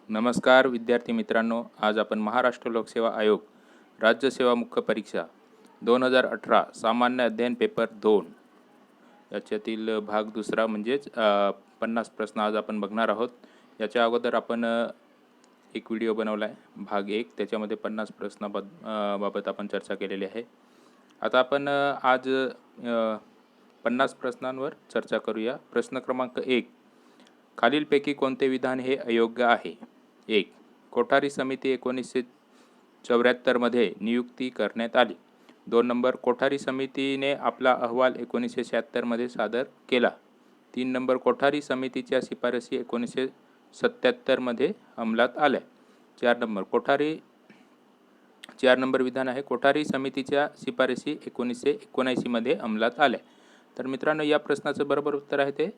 नमस्कार विद्यार्थी मित्रांनो, आज आपण महाराष्ट्र लोकसेवा आयोग राज्य सेवा मुख्य परीक्षा 2018 सामान्य अध्ययन पेपर 2 याच्यातील भाग दुसरा म्हणजेच 50 प्रश्न आज आपण बघणार आहोत. याच्या अगोदर आपण एक व्हिडिओ बनवला आहे भाग 1, त्याच्यामध्ये 50 प्रश्नाबाबत आपण चर्चा केलेली आहे. आता आपण आज 50 प्रश्नांवर चर्चा करूया. प्रश्न क्रमांक 1, खालीलपैकी कोणते विधान हे अयोग्य आहे? 1. कोठारी समिती 1974 मध्ये नियुक्ती करण्यात आली. 2 नंबर, कोठारी समितीने आपला अहवाल 1976 मध्ये सादर केला. 3 नंबर, कोठारी समितीच्या शिफारसी 1977 मध्ये अंमलात आल्या. 4 नंबर विधान आहे, कोठारी समितीच्या शिफारसी 1979 मध्ये अंमलात आल्या. तर मित्रांनो, या प्रश्नाचं बरोबर उत्तर आहे ते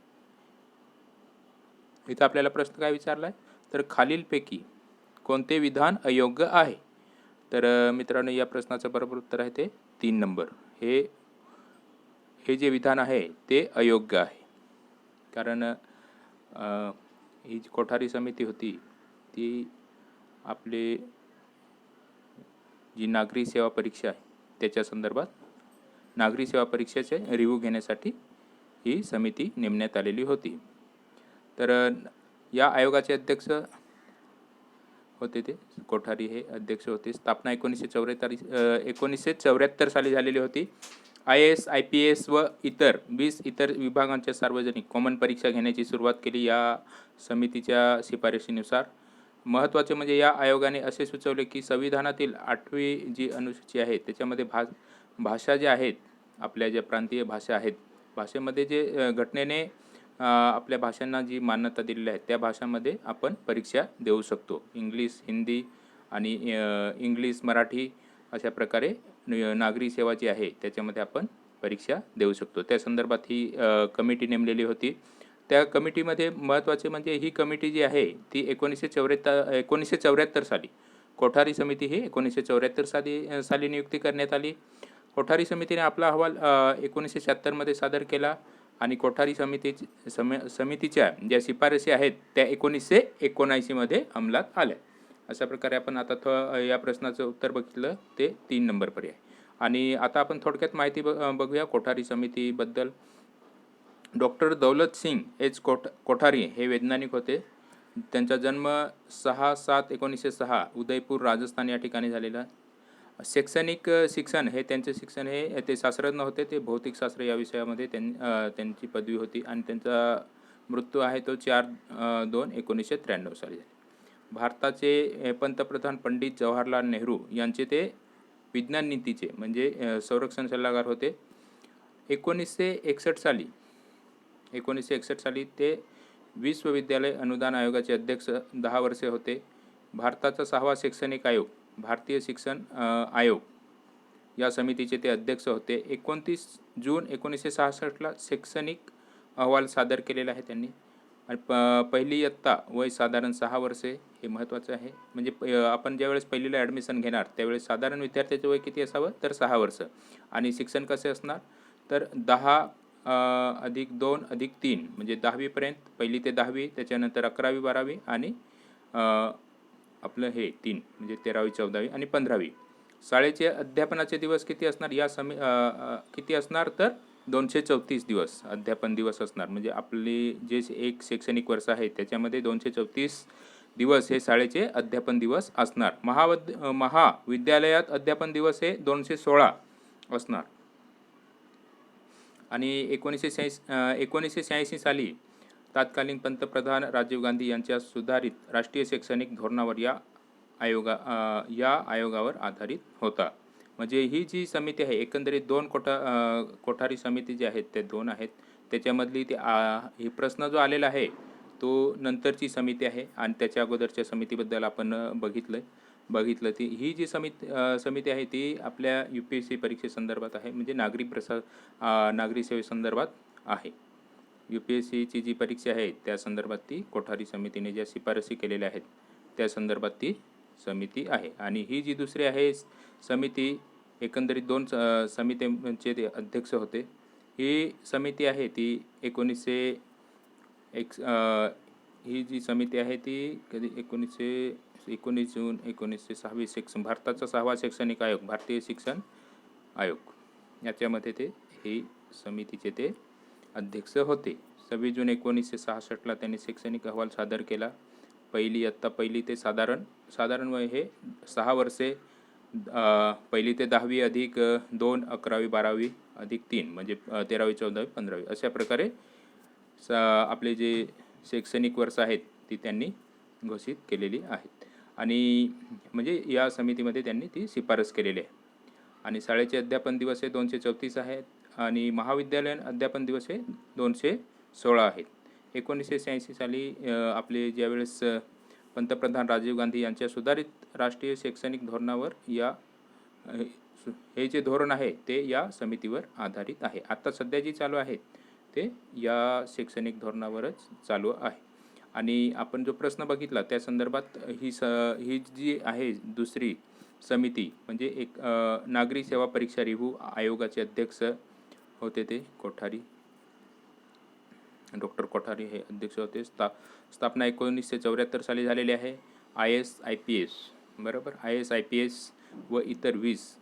इथं आपल्याला प्रश्न काय विचारला आहे, तर खालीलपैकी कोणते विधान अयोग्य आहे? तर मित्रांनो, या प्रश्नाचं बरोबर उत्तर आहे ते 3 नंबर. हे जे विधान आहे ते अयोग्य आहे. कारण ही जी कोठारी समिती होती ती आपले जी नागरी सेवा परीक्षा आहे त्याच्या संदर्भात नागरी सेवा परीक्षेचे रिव्ह्यू घेण्यासाठी ही समिती नेमण्यात आलेली होती. तर या आयोगाचे अध्यक्ष होते ते कोठारी हे अध्यक्ष होते. स्थापना 1974 साली झालेली होती. IAS, IPS व इतर 20 इतर विभागांच्या सार्वजनिक कॉमन परीक्षा घेण्याची सुरुवात केली या समितीच्या शिफारशीनुसार. महत्त्वाचे म्हणजे या आयोगाने असे सुचवले की संविधानातील 8वी जी अनुसूची आहे त्याच्यामध्ये भाषा ज्या आहेत, आपल्या ज्या प्रांतीय भाषा आहेत, भाषेमध्ये जे घटनेने आपल्या भाषांना जी मान्यता दिलेली आहे त्या भाषांमध्ये आपण परीक्षा देऊ शकतो. इंग्लिश, हिंदी आणि इंग्लिश, मराठी अशा प्रकारे नागरी सेवा जी आहे त्याच्यामध्ये आपण परीक्षा देऊ शकतो. त्या संदर्भात ही कमिटी नेमलेली होती. त्या कमिटीमध्ये महत्त्वाचे म्हणजे ही कमिटी जी आहे ती 1974 साली, कोठारी समिती ही 1974 साली नियुक्ती करण्यात आली. कोठारी समितीने आपला अहवाल 1976 मध्ये सादर केला आणि कोठारी समितीच्या ज्या शिफारसी आहेत त्या 1979 मध्ये अंमलात आल्या. अशा प्रकारे आपण आता या प्रश्नाचं उत्तर बघितलं ते 3 नंबर पर्याय. आणि आता आपण थोडक्यात माहिती बघूया कोठारी समितीबद्दल. डॉक्टर दौलत सिंग एच कोठारी हे वैज्ञानिक होते. त्यांचा जन्म 6/7/1906 उदयपूर, राजस्थान या ठिकाणी झालेला. शैक्षणिक शिक्षण हे त्यांचे शिक्षण हे ते शास्त्रज्ञ होते. ते भौतिकशास्त्र या विषयामध्ये त्यांची पदवी होती आणि त्यांचा मृत्यू आहे तो 4/2/1993 साली झाला. भारताचे पंतप्रधान पंडित जवाहरलाल नेहरू यांचे ते विज्ञान नीतीचे म्हणजे संरक्षण सल्लागार होते. 1961 साली ते विश्वविद्यालय अनुदान आयोगाचे अध्यक्ष 10 वर्षे होते. भारताचा 6वा शैक्षणिक आयोग, भारतीय शिक्षण आयोग या समितीचे ते अध्यक्ष होते. 29 जून 1966ला शैक्षणिक अहवाल सादर केलेला आहे त्यांनी. आणि पहिली इयत्ता वय साधारण 6 वर्षे, हे महत्त्वाचं आहे. म्हणजे आपण ज्यावेळेस पहिलीला ॲडमिशन घेणार त्यावेळेस साधारण विद्यार्थ्याचं वय किती असावं, तर 6 वर्ष. आणि शिक्षण कसे असणार, तर 10+2+3 म्हणजे 10वीपर्यंत, पहिली ते 10वी, त्याच्यानंतर 11वी 12वी आणि आपलं हे 3 म्हणजे 13वी 14वी आणि 15वी. शाळेचे अध्यापनाचे दिवस किती असणार किती असणार, तर 234 दिवस अध्यापन दिवस असणार. म्हणजे आपली जे एक शैक्षणिक वर्ष आहे त्याच्यामध्ये 234 दिवस हे शाळेचे अध्यापन दिवस असणार. महाविद्यालयात अध्यापन दिवस हे 216 असणार. आणि 1986 साली तत्कालीन पंतप्रधान राजीव गांधी यांच्या सुधारित राष्ट्रीय शैक्षणिक धोरणावर या आयोगावर आधारित होता. म्हणजे ही जी समिती आहे एकंदरीत 2 कोठारी समिती जी आहेत त्या 2 आहेत. त्याच्यामधली हे प्रश्न जो आलेला आहे तो नंतरची समिती आहे आणि त्याच्या अगोदरच्या समितीबद्दल आपण बघितलं ती ही जी समिती आहे ती आपल्या UPSC परीक्षेसंदर्भात आहे. म्हणजे नागरी सेवेसंदर्भात आहे. UPSCची जी परीक्षा आहे त्या संदर्भात ती कोठारी समितीने ज्या शिफारसी केलेल्या आहेत त्या संदर्भात ती समिती आहे. आणि ही जी दुसरी आहे समिती, एकंदरीत 2 समित्यांचे ते अध्यक्ष होते. ही समिती आहे ती ही जी समिती आहे ती कधी 19 जून 1926 भारताचा 6वा शैक्षणिक आयोग, भारतीय शिक्षण आयोग याच्यामध्ये ते ही समितीचे ते अध्यक्ष होते. 26 जून 1966ला त्यांनी शैक्षणिक अहवाल सादर केला. पहिली ते साधारण वय हे 6 वर्षे, पहिली ते 10वी अधिक 2, 11वी 12वी अधिक 3 म्हणजे 13वी 14वी 15वी अशा प्रकारे आपले जे शैक्षणिक वर्ष आहेत ती त्यांनी घोषित केलेली आहेत. आणि म्हणजे या समितीमध्ये त्यांनी ती शिफारस केलेली आहे. आणि शाळेचे अध्यापन दिवस हे 234 आहेत आणि महाविद्यालयीन अध्यापन दिवस हे 216 आहेत. 1986 साली आपले ज्यावेळेस पंतप्रधान राजीव गांधी यांच्या सुधारित राष्ट्रीय शैक्षणिक धोरणावर हे जे धोरण आहे ते या समितीवर आधारित आहे. आता सध्या जी चालू आहे ते या शैक्षणिक धोरणावरच चालू आहे. आणि आपण जो प्रश्न बघितला त्या संदर्भात ही जी आहे दुसरी समिती म्हणजे एक नागरी सेवा परीक्षा रिव्ह्यू आयोगाचे अध्यक्ष होते ते कोठारी, डॉक्टर कोठारी हे अध्यक्ष होते. स्थापना 1974 साली झालेली आहे. IS-IPS बरोबर, IS-IPS व इतर 20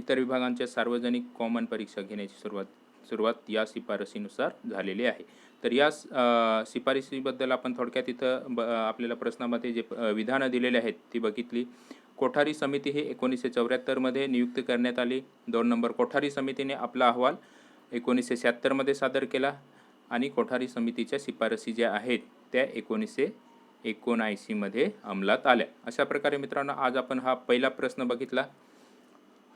विभागांच्या सार्वजनिक कॉमन परीक्षा घेण्याची सुरुवात या शिफारसीनुसार झालेली आहे. तर या शिफारसीबद्दल आपण थोडक्यात इथं आपल्याला प्रश्नामध्ये जे विधानं दिलेले आहेत ती बघितली. कोठारी समिती ही 1974 नियुक्त करण्यात आली. 2 नंबर, कोठारी समितीने आपला अहवाल 1976 सादर केला आणि कोठारी समितीच्या शिफारसी ज्या आहेत त्या 1979 अंमलात आल्या. अशा प्रकारे मित्रांनो आज आपण हा पहिला प्रश्न बघितला.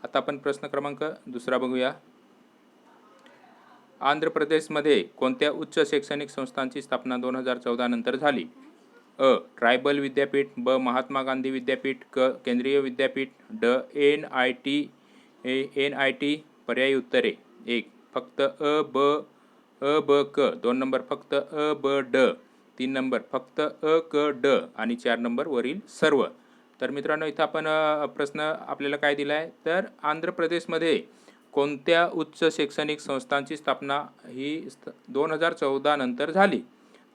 आता आपण प्रश्न क्रमांक 2 बघूया. आंध्र प्रदेशमध्ये कोणत्या उच्च शैक्षणिक संस्थांची स्थापना 2014 नंतर झाली? अ. ट्रायबल विद्यापीठ, ब. महात्मा गांधी विद्यापीठ, क. केंद्रीय विद्यापीठ, ड. NIT. पर्यायी उत्तरे: 1. फक्त अ, ब, क. 2 नंबर फक्त अ, ब, ड. 3 नंबर फक्त अ, क, ड. आणि 4 नंबर वरील सर्व. तर मित्रांनो इथं आपण प्रश्न आपल्याला काय दिला आहे, तर आंध्र प्रदेशमध्ये कोणत्या उच्च शैक्षणिक संस्थांची स्थापना ही 2014 नंतर झाली?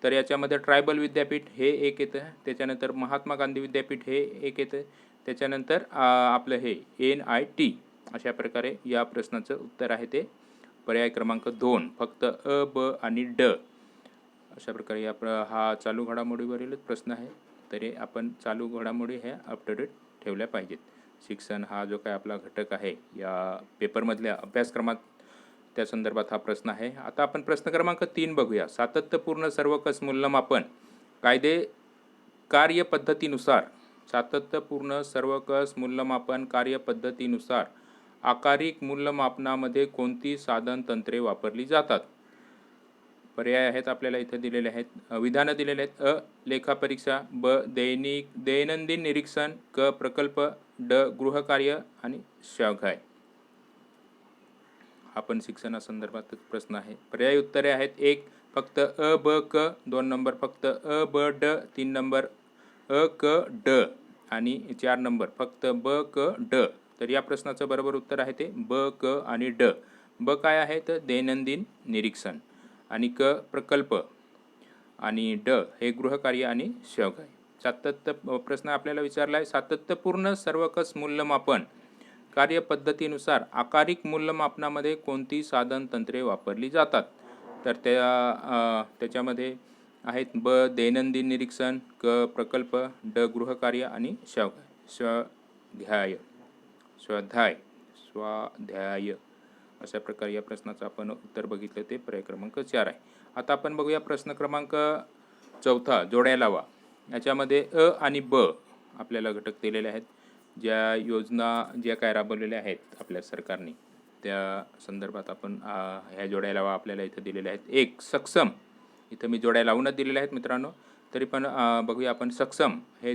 तर याच्यामध्ये ट्रायबल विद्यापीठ हे एक येतं, त्याच्यानंतर महात्मा गांधी विद्यापीठ हे एक येतं, त्याच्यानंतर आपलं हे NIT. अशा प्रकारे या प्रश्नाचं उत्तर आहे ते पर्याय क्रमांक 2 फक्त अ, ब आणि ड. अशा प्रकारे हा चालू घडामोडीवरीलच प्रश्न आहे. तरी आपण चालू घडामोडी ह्या अपडेट ठेवल्या पाहिजेत. शिक्षण हा जो काय आपला घटक आहे या पेपरमधल्या अभ्यासक्रमात त्या संदर्भात हा प्रश्न आहे. आता आपण प्रश्न क्रमांक 3 बघूया. सातत्यपूर्ण सर्वकष मूल्यमापन कार्यपद्धतीनुसार सातत्यपूर्ण सर्वकष मूल्यमापन कार्यपद्धतीनुसार आकारिक मूल्यमापनामध्ये कोणती साधन तंत्रे वापरली जातात? पर्याय आहेत आपल्याला इथे दिलेले आहेत, विधानं दिलेले आहेत. अ. लेखापरीक्षा, ब. दैनंदिन निरीक्षण, क. प्रकल्प, ड. गृहकार्य आणि स्वाध्याय. हा पण शिक्षणासंदर्भातच प्रश्न आहे. पर्यायी उत्तरे आहेत: 1. फक्त अ, ब, क. 2 नंबर फक्त अ, ब, ड. 3 नंबर अ, क, ड. आणि 4 नंबर फक्त ब, क, ड. तर या प्रश्नाचं बरोबर उत्तर आहे ते ब, क आणि ड. ब काय आहे तर दैनंदिन निरीक्षण, आणि क प्रकल्प, आणि ड हे गृहकार्य आणि स्वाध्याय. प्रश्न आपल्याला विचारला आहे, सातत्यपूर्ण सर्वकष मूल्यमापन कार्यपद्धतीनुसार आकारिक मूल्यमापनामध्ये कोणती साधन तंत्रे वापरली जातात? तर त्याच्यामध्ये आहेत ब. दैनंदिन निरीक्षण, क. प्रकल्प, ड. गृहकार्य आणि स्वाध्याय. अशा प्रकारे या प्रश्नाचं आपण उत्तर बघितलं ते पर्याय क्रमांक 4 आहे. आता आपण बघूया प्रश्न क्रमांक 4 जोड्या लावा. याच्यामध्ये अ आणि ब आपल्याला घटक दिलेले आहेत. ज्या योजना ज्या काय राबवलेल्या आहेत आपल्या सरकारने त्या संदर्भात आपण ह्या जोड्या लावा आपल्याला इथं दिलेल्या आहेत. 1. सक्षम. इथं मी जोड्या लावूनच दिलेल्या आहेत मित्रांनो, तरी पण बघूया आपण. सक्षम हे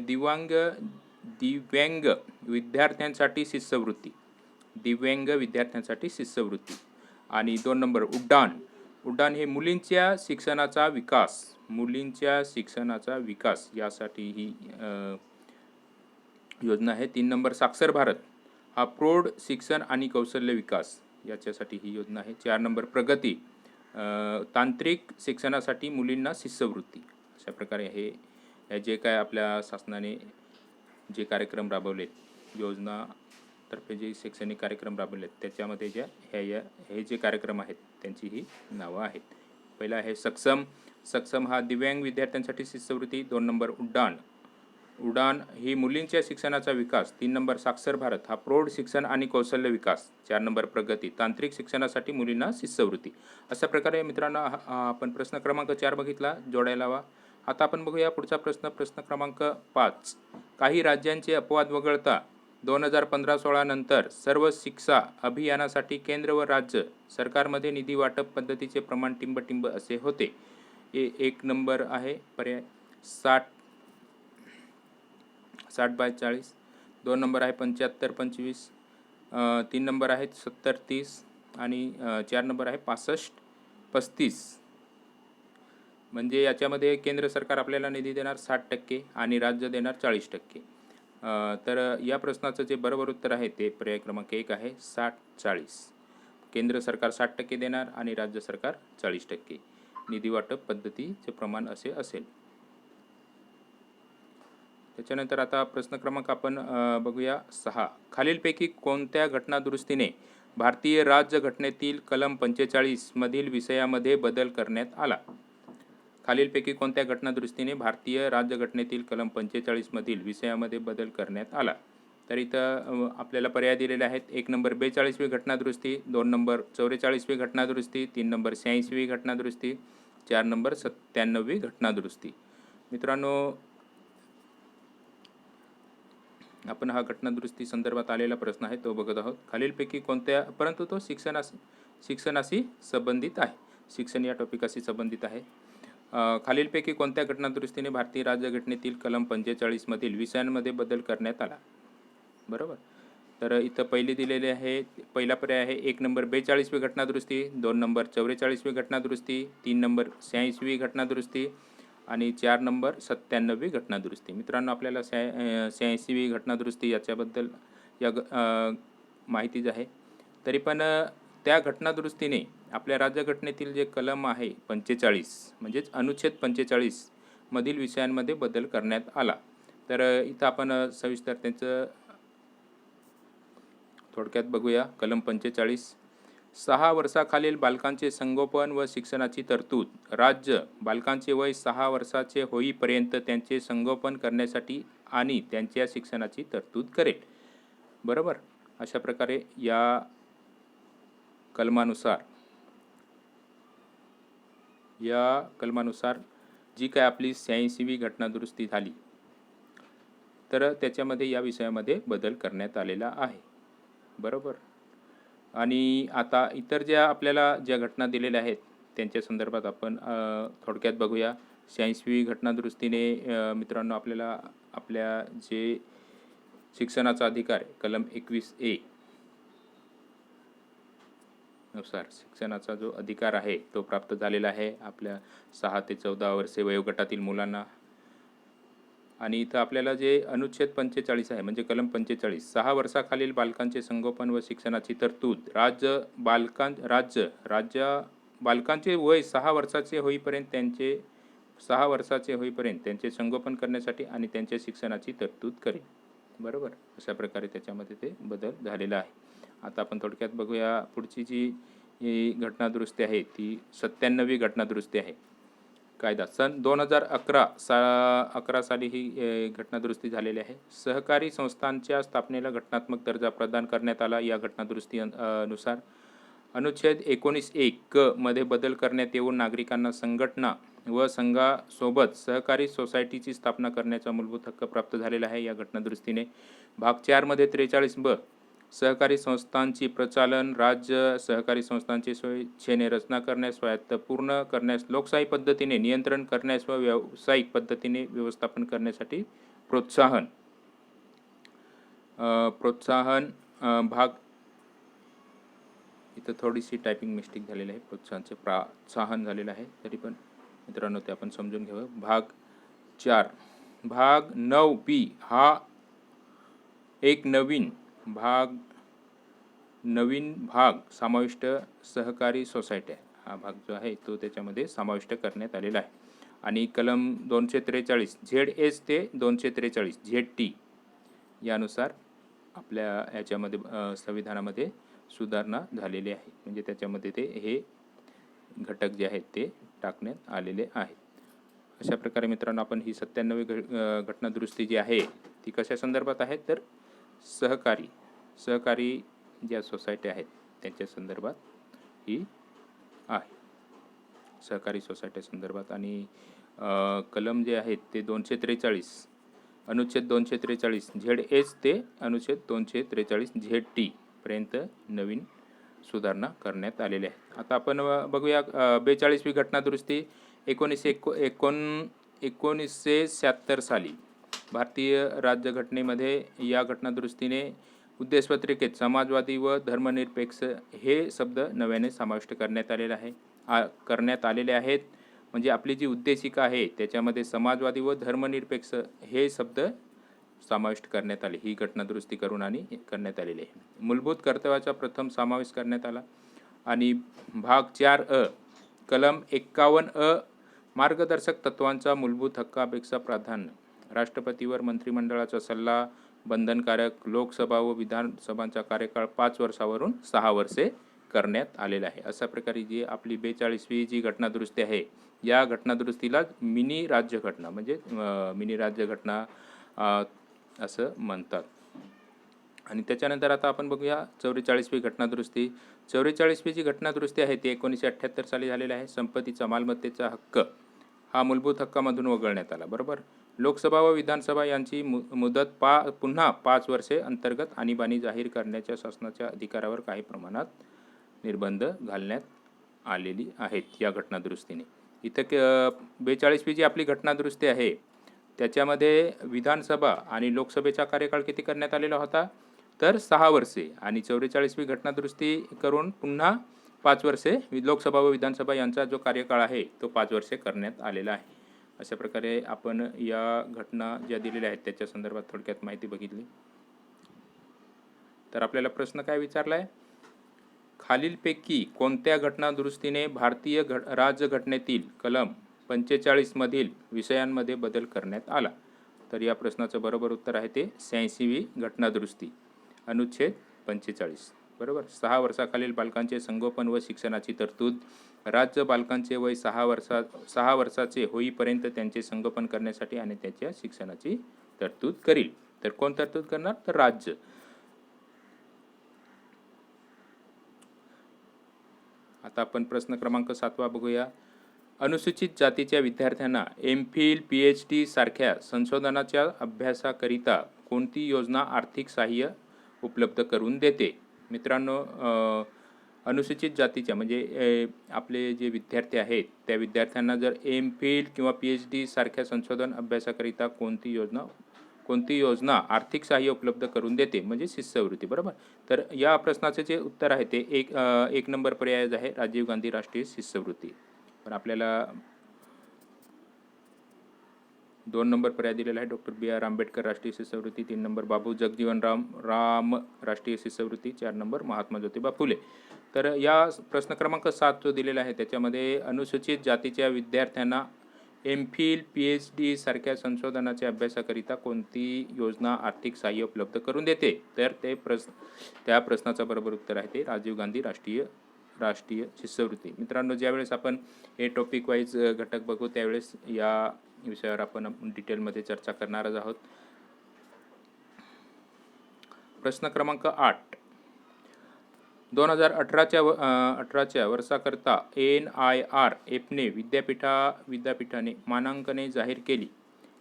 दिव्यांग विद्यार्थ्यांसाठी शिष्यवृत्ती, दिव्यांग विद्यार्थ्यांसाठी शिष्यवृत्ती. आणि 2 नंबर उड्डाण हे मुलींच्या शिक्षणाचा विकास यासाठी ही योजना आहे. 3 नंबर साक्षर भारत हा प्रौढ शिक्षण आणि कौशल्य विकास याच्यासाठी ही योजना आहे. 4 नंबर प्रगती तांत्रिक शिक्षणासाठी मुलींना शिष्यवृत्ती. अशा प्रकारे हे जे काय आपल्या शासनाने जे कार्यक्रम राबवले, योजनातर्फे जे शैक्षणिक कार्यक्रम राबवले त्याच्यामध्ये हे जे कार्यक्रम आहेत त्यांची ही नावं आहेत. पहिला आहे सक्षम हा दिव्यांग विद्यार्थ्यांसाठी शिष्यवृत्ती. 2 नंबर उडान ही मुलींच्या शिक्षणाचा विकास. 3 नंबर साक्षर भारत हा प्रौढ शिक्षण आणि कौशल्य विकास. 4 नंबर प्रगती तांत्रिक शिक्षणासाठी मुलींना शिष्यवृत्ती. अशा प्रकारे मित्रांनो आपण प्रश्न क्रमांक 4 बघितला, जोडायला हवा. आता आपण बघूया पुढचा प्रश्न क्रमांक 5. काही राज्यांचे अपवाद वगळता 2015-16 नंतर सर्व शिक्षा अभियानासाठी केंद्र व राज्य सरकारमध्ये निधी वाटप पद्धतीचे प्रमाण टिंब असे होते. 1 नंबर आहे पर्याय 60/40. 2 नंबर आहे 75/25. 3 नंबर आहे 70/30 आणि 4 नंबर आहे 65/35. म्हणजे याच्यामध्ये केंद्र सरकार आपल्याला निधी देणार 60% आणि राज्य देणार 40%. तर या प्रश्नाचं जे बरोबर उत्तर आहे ते पर्याय क्रमांक 1 आहे 60/40. केंद्र सरकार 60% देणार आणि राज्य सरकार 40% निधी वाटप पद्धतीचे प्रमाण असे असेल. त्याच्यानंतर आता प्रश्न क्रमांक आपण बघूया 6. खालीलपैकी कोणत्या घटनादुरुस्तीने भारतीय राज्यघटनेतील कलम 45 मधील विषयामध्ये बदल करण्यात आला? खालीलपैकी कोणत्या घटनादुरुस्तीने भारतीय राज्यघटनेतील कलम 45 मधील विषयामध्ये बदल करण्यात आला? तर इथं आपल्याला पर्याय दिलेले आहेत. 1 नंबर 42वी घटनादुरुस्ती, 2 नंबर 44वी घटनादुरुस्ती, 3 नंबर 86वी घटनादुरुस्ती, 4 नंबर 97वी घटनादुरुस्ती. मित्रांनो आपण हा घटनादुरुस्ती संदर्भात आलेला प्रश्न आहे तो बघत आहोत. खालीलपैकी कोणत्या, परंतु तो शिक्षणाशी संबंधित आहे. शिक्षण या टॉपिकाशी संबंधित आहे. खालीलपैकी कोणत्या घटनादुरुस्तीने भारतीय राज्यघटनेतील कलम 45 मधील विषयांमध्ये बदल करण्यात आला? बरोबर. तर इथं पहिली दिलेली आहे, पहिला पर्याय आहे 1 नंबर 42वी घटनादुरुस्ती, 2 नंबर 44वी घटनादुरुस्ती, 3 नंबर 86वी घटनादुरुस्ती आणि 4 नंबर 97वी घटनादुरुस्ती. मित्रांनो आपल्याला 86वी घटनादुरुस्ती याच्याबद्दल माहितीच आहे. तरी पण त्या घटनादुरुस्तीने आपल्या राज्यघटनेतील जे कलम आहे 45 म्हणजेच अनुच्छेद 45 मधील विषयांमध्ये बदल करण्यात आला. तर इथं आपण सविस्तर त्यांचं थोडक्यात बघूया. कलम 45. 6 वर्षाखालील बालकांचे संगोपन व शिक्षणाची तरतूद. राज्य बालकांचे वय 6 वर्षाचे होईपर्यंत त्यांचे संगोपन करण्यासाठी आणि त्यांच्या शिक्षणाची तरतूद करेल. बरोबर. अशा प्रकारे या कलमानुसार जी काय आपली 86वी घटनादुरुस्ती झाली तर त्याच्यामध्ये या विषयामध्ये बदल करण्यात आलेला आहे. बरोबर. आणि आता इतर ज्या घटना दिलेल्या आहेत त्यांच्या संदर्भात आपण थोडक्यात बघूया. 86वी घटनादुरुस्तीने मित्रांनो आपल्याला आपल्या जे शिक्षणाचा अधिकार कलम 21A नुसार शिक्षणाचा जो अधिकार आहे तो प्राप्त झालेला आहे आपल्या 6 ते 14 वर्षे वयोगटातील मुलांना. आणि इथं आपल्याला जे अनुच्छेद 45 आहे म्हणजे कलम 45, 6 वर्षाखालील बालकांचे संगोपन व शिक्षणाची तरतूद. राज्य बालकांचे वय 6 वर्षाचे होईपर्यंत त्यांचे संगोपन करण्यासाठी आणि त्यांच्या शिक्षणाची तरतूद करेल. बरोबर. अशा प्रकारे त्याच्यामध्ये ते बदल झालेला आहे. आता आपण थोडक्यात बघूया पुढची जी घटनादुरुस्ती आहे ती 97वी घटनादुरुस्ती आहे. कायदा सन 2011 साली ही घटनादुरुस्ती झालेली आहे. सहकारी संस्थांच्या स्थापनेला घटनात्मक दर्जा प्रदान करण्यात आला. या घटनादुरुस्ती नुसार अनुच्छेद 19(1) मध्ये बदल करण्यात येऊन नागरिकांना संघटना व संघासोबत सहकारी सोसायटीची स्थापना करण्याचा मूलभूत हक्क प्राप्त झालेला आहे या घटनादुरुस्तीने. भाग 4 मध्ये 43(ब) सहकारी संस्थांची प्रचालन. राज्य सहकारी संस्थांची स्वेच्छेने रचना करण्यास, स्वायत्त पूर्ण करण्यास, लोकशाही पद्धतीने नियंत्रण करण्यास व व्यावसायिक पद्धतीने व्यवस्थापन करण्यासाठी प्रोत्साहन. भाग इथं थोडीशी टायपिंग मिस्टेक झालेली आहे. प्रोत्साहन झालेलं आहे. तरी पण मित्रांनो ते आपण समजून घ्यावं. भाग 4 भाग 9B हा एक नवीन भाग समाविष्ट सहकारी सोसायट्या हा भाग जो आहे तो त्याच्यामध्ये समाविष्ट करण्यात आलेला आहे. आणि कलम 243 ZS ते 243 ZT यानुसार आपल्या याच्यामध्ये संविधानामध्ये सुधारणा झालेली आहे. म्हणजे त्याच्यामध्ये ते हे घटक जे आहेत ते टाकण्यात आलेले आहेत. अशा प्रकारे मित्रांनो आपण ही 97वी घटनादुरुस्ती जी आहे ती कशा संदर्भात आहे तर सहकारी ज्या सोसायटी आहेत त्यांच्या संदर्भात ही आहे, सहकारी सोसायटी संदर्भात. आणि कलम जे आहेत ते 243 अनुच्छेद 243 ZS ते अनुच्छेद 243 ZT पर्यंत नवीन सुधारणा करण्यात आलेल्या आहेत. आता आपण बघूया 42वी घटनादुरुस्ती 1976 साली भारतीय राज्यघटनेमध्ये या घटनादुरुस्तीने उद्देशपत्रिकेत समाजवादी व धर्मनिरपेक्ष हे शब्द नव्याने समाविष्ट करण्यात आलेले आहेत. म्हणजे आपली जी उद्देशिका आहे त्याच्यामध्ये समाजवादी व धर्मनिरपेक्ष हे शब्द समाविष्ट करण्यात आले. ही घटनादुरुस्ती करून आणि करण्यात आलेली आहे. मूलभूत कर्तव्याचा प्रथम समावेश करण्यात आला. आणि भाग 4 कलम 51 मार्गदर्शक तत्वांचा मूलभूत हक्कापेक्षा प्राधान्य, राष्ट्रपतीवर मंत्रिमंडळाचा सल्ला बंधनकारक, लोकसभा व विधानसभांचा कार्यकाळ 5 वर्षावरून 6 वर्षे करण्यात आलेला आहे. अशा प्रकारे जी आपली 42वी जी घटनादुरुस्ती आहे या घटनादुरुस्तीला मिनी राज्यघटना म्हणजे मिनी राज्यघटना असं म्हणतात. आणि त्याच्यानंतर आता आपण बघूया 44वी घटनादुरुस्ती. 44वी जी घटनादुरुस्ती आहे ती 1978 साली झालेली आहे. संपत्तीचा मालमत्तेचा हक्क हा मूलभूत हक्कामधून वगळण्यात आला. बरोबर. लोकसभा व विधानसभा यांची मुदत पुन्हा 5 वर्षे अंतर्गत आणीबाणी जाहीर करण्याच्या शासनाच्या अधिकारावर काही प्रमाणात निर्बंध घालण्यात आलेली आहेत या घटनादुरुस्तीने. इथं 42वी जी आपली घटनादुरुस्ती आहे त्याच्यामध्ये विधानसभा आणि लोकसभेचा कार्यकाळ किती करण्यात आलेला होता तर 6 वर्षे. आणि 44वी घटनादुरुस्ती करून पुन्हा 5 वर्षे लोकसभा व विधानसभा यांचा जो कार्यकाळ आहे तो 5 वर्षे करण्यात आलेला आहे. अशा प्रकारे आपण या घटना ज्या दिलेल्या आहेत त्याच्या संदर्भात थोडक्यात माहिती बघितली. तर आपल्याला प्रश्न काय विचारला आहे, खालीलपैकी कोणत्या घटनादुरुस्तीने भारतीय राज्यघटनेतील कलम 45 मधील विषयांमध्ये बदल करण्यात आला. तर या प्रश्नाचं बरोबर उत्तर आहे ते 86वी घटनादुरुस्ती अनुच्छेद 45. बरोबर. 6 वर्षाखालील बालकांचे संगोपन व शिक्षणाची तरतूद. राज्य बालकांचे वय 6 वर्षाचे होईपर्यंत त्यांचे संगोपन करण्यासाठी आणि त्याच्या शिक्षणाची तरतूद करील. तर कोण तरतूद करणार तर राज्य. आता आपण प्रश्न क्रमांक 7 बघूया. अनुसूचित जातीच्या विद्यार्थ्यांना MPhil PhD सारख्या संशोधनाच्या अभ्यासाकरिता कोणती योजना आर्थिक सहाय्य उपलब्ध करून देते. मित्रांनो, अनुसूचित जातीच्या म्हणजे आपले जे विद्यार्थी आहेत त्या विद्यार्थ्यांना जर MPhil किंवा PhD सारख्या संशोधन अभ्यासाकरिता कोणती योजना आर्थिक सहाय्य उपलब्ध करून देते म्हणजे शिष्यवृत्ती. बरोबर. तर या प्रश्नाचे जे उत्तर आहे ते एक नंबर पर्याय आहे राजीव गांधी राष्ट्रीय शिष्यवृत्ती. पण आपल्याला 2 नंबर पर्याय दिलेला आहे डॉक्टर BR आंबेडकर राष्ट्रीय शिष्यवृत्ती, 3 नंबर बाबू जगजीवन राम राष्ट्रीय शिष्यवृत्ती, 4 नंबर महात्मा ज्योतिबा फुले. तर या प्रश्न क्रमांक 7 जो दिलेला आहे त्याच्यामध्ये अनुसूचित जातीच्या विद्यार्थ्यांना MPhil PhD सारख्या संशोधनाच्या अभ्यासाकरिता कोणती योजना आर्थिक सहाय्य उपलब्ध करून देते तर त्या प्रश्नाचं बरोबर उत्तर आहे ते राजीव गांधी राष्ट्रीय शिष्यवृत्ती. मित्रांनो, ज्यावेळेस आपण हे टॉपिक वाईज घटक बघू त्यावेळेस या विषयावर आपण डिटेलमध्ये चर्चा करणारच आहोत. प्रश्न क्रमांक 8. 2018च्या वर्षाकरता NIRFने विद्यापीठाने मानांकने जाहीर केली.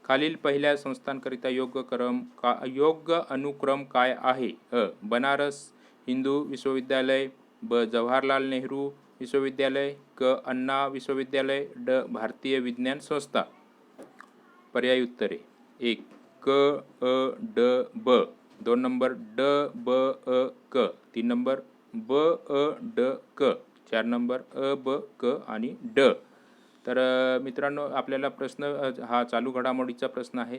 खालील पहिल्या संस्थांकरिता योग्य अनुक्रम काय आहे. बनारस हिंदू विश्वविद्यालय, ब जवाहरलाल नेहरू विश्वविद्यालय, क अन्ना विश्वविद्यालय, ड भारतीय विज्ञान संस्था. पर्यायी उत्तरे 1 क अ ड ब, 2 नंबर ड ब अ क, 3 नंबर ब अ ड क, 4 नंबर अ ब क आणि ड. तर मित्रांनो, आपल्याला प्रश्न हा चालू घडामोडीचा प्रश्न आहे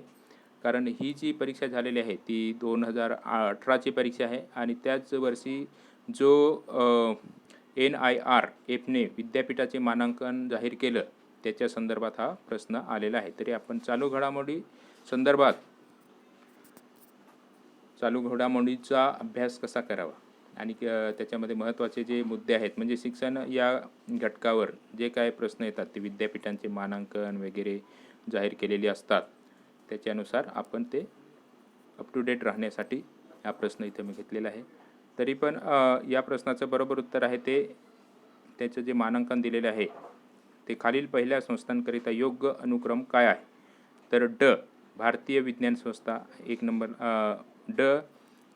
कारण ही जी परीक्षा झालेली आहे ती 2018ची परीक्षा आहे आणि त्याच वर्षी जो NIRFने विद्यापीठाचे मानांकन जाहीर केलं त्याच्या संदर्भात हा प्रश्न आलेला आहे. तरी आपण चालू घडामोडीचा अभ्यास कसा करावा आणि त्याच्यामध्ये महत्त्वाचे जे मुद्दे आहेत म्हणजे शिक्षण या घटकावर जे काय प्रश्न येतात ते विद्यापीठांचे मानांकन वगैरे जाहीर केलेले असतात, त्याच्यानुसार आपण ते अप टू डेट राहण्यासाठी हा प्रश्न इथं मी घेतलेला आहे. तरी पण या प्रश्नाचं बरोबर उत्तर आहे ते त्याचं जे मानांकन दिलेले आहे ते खालील पहिल्या संस्थांकरिता योग्य अनुक्रम काय आहे, तर ड भारतीय विज्ञान संस्था 1 नंबर, ड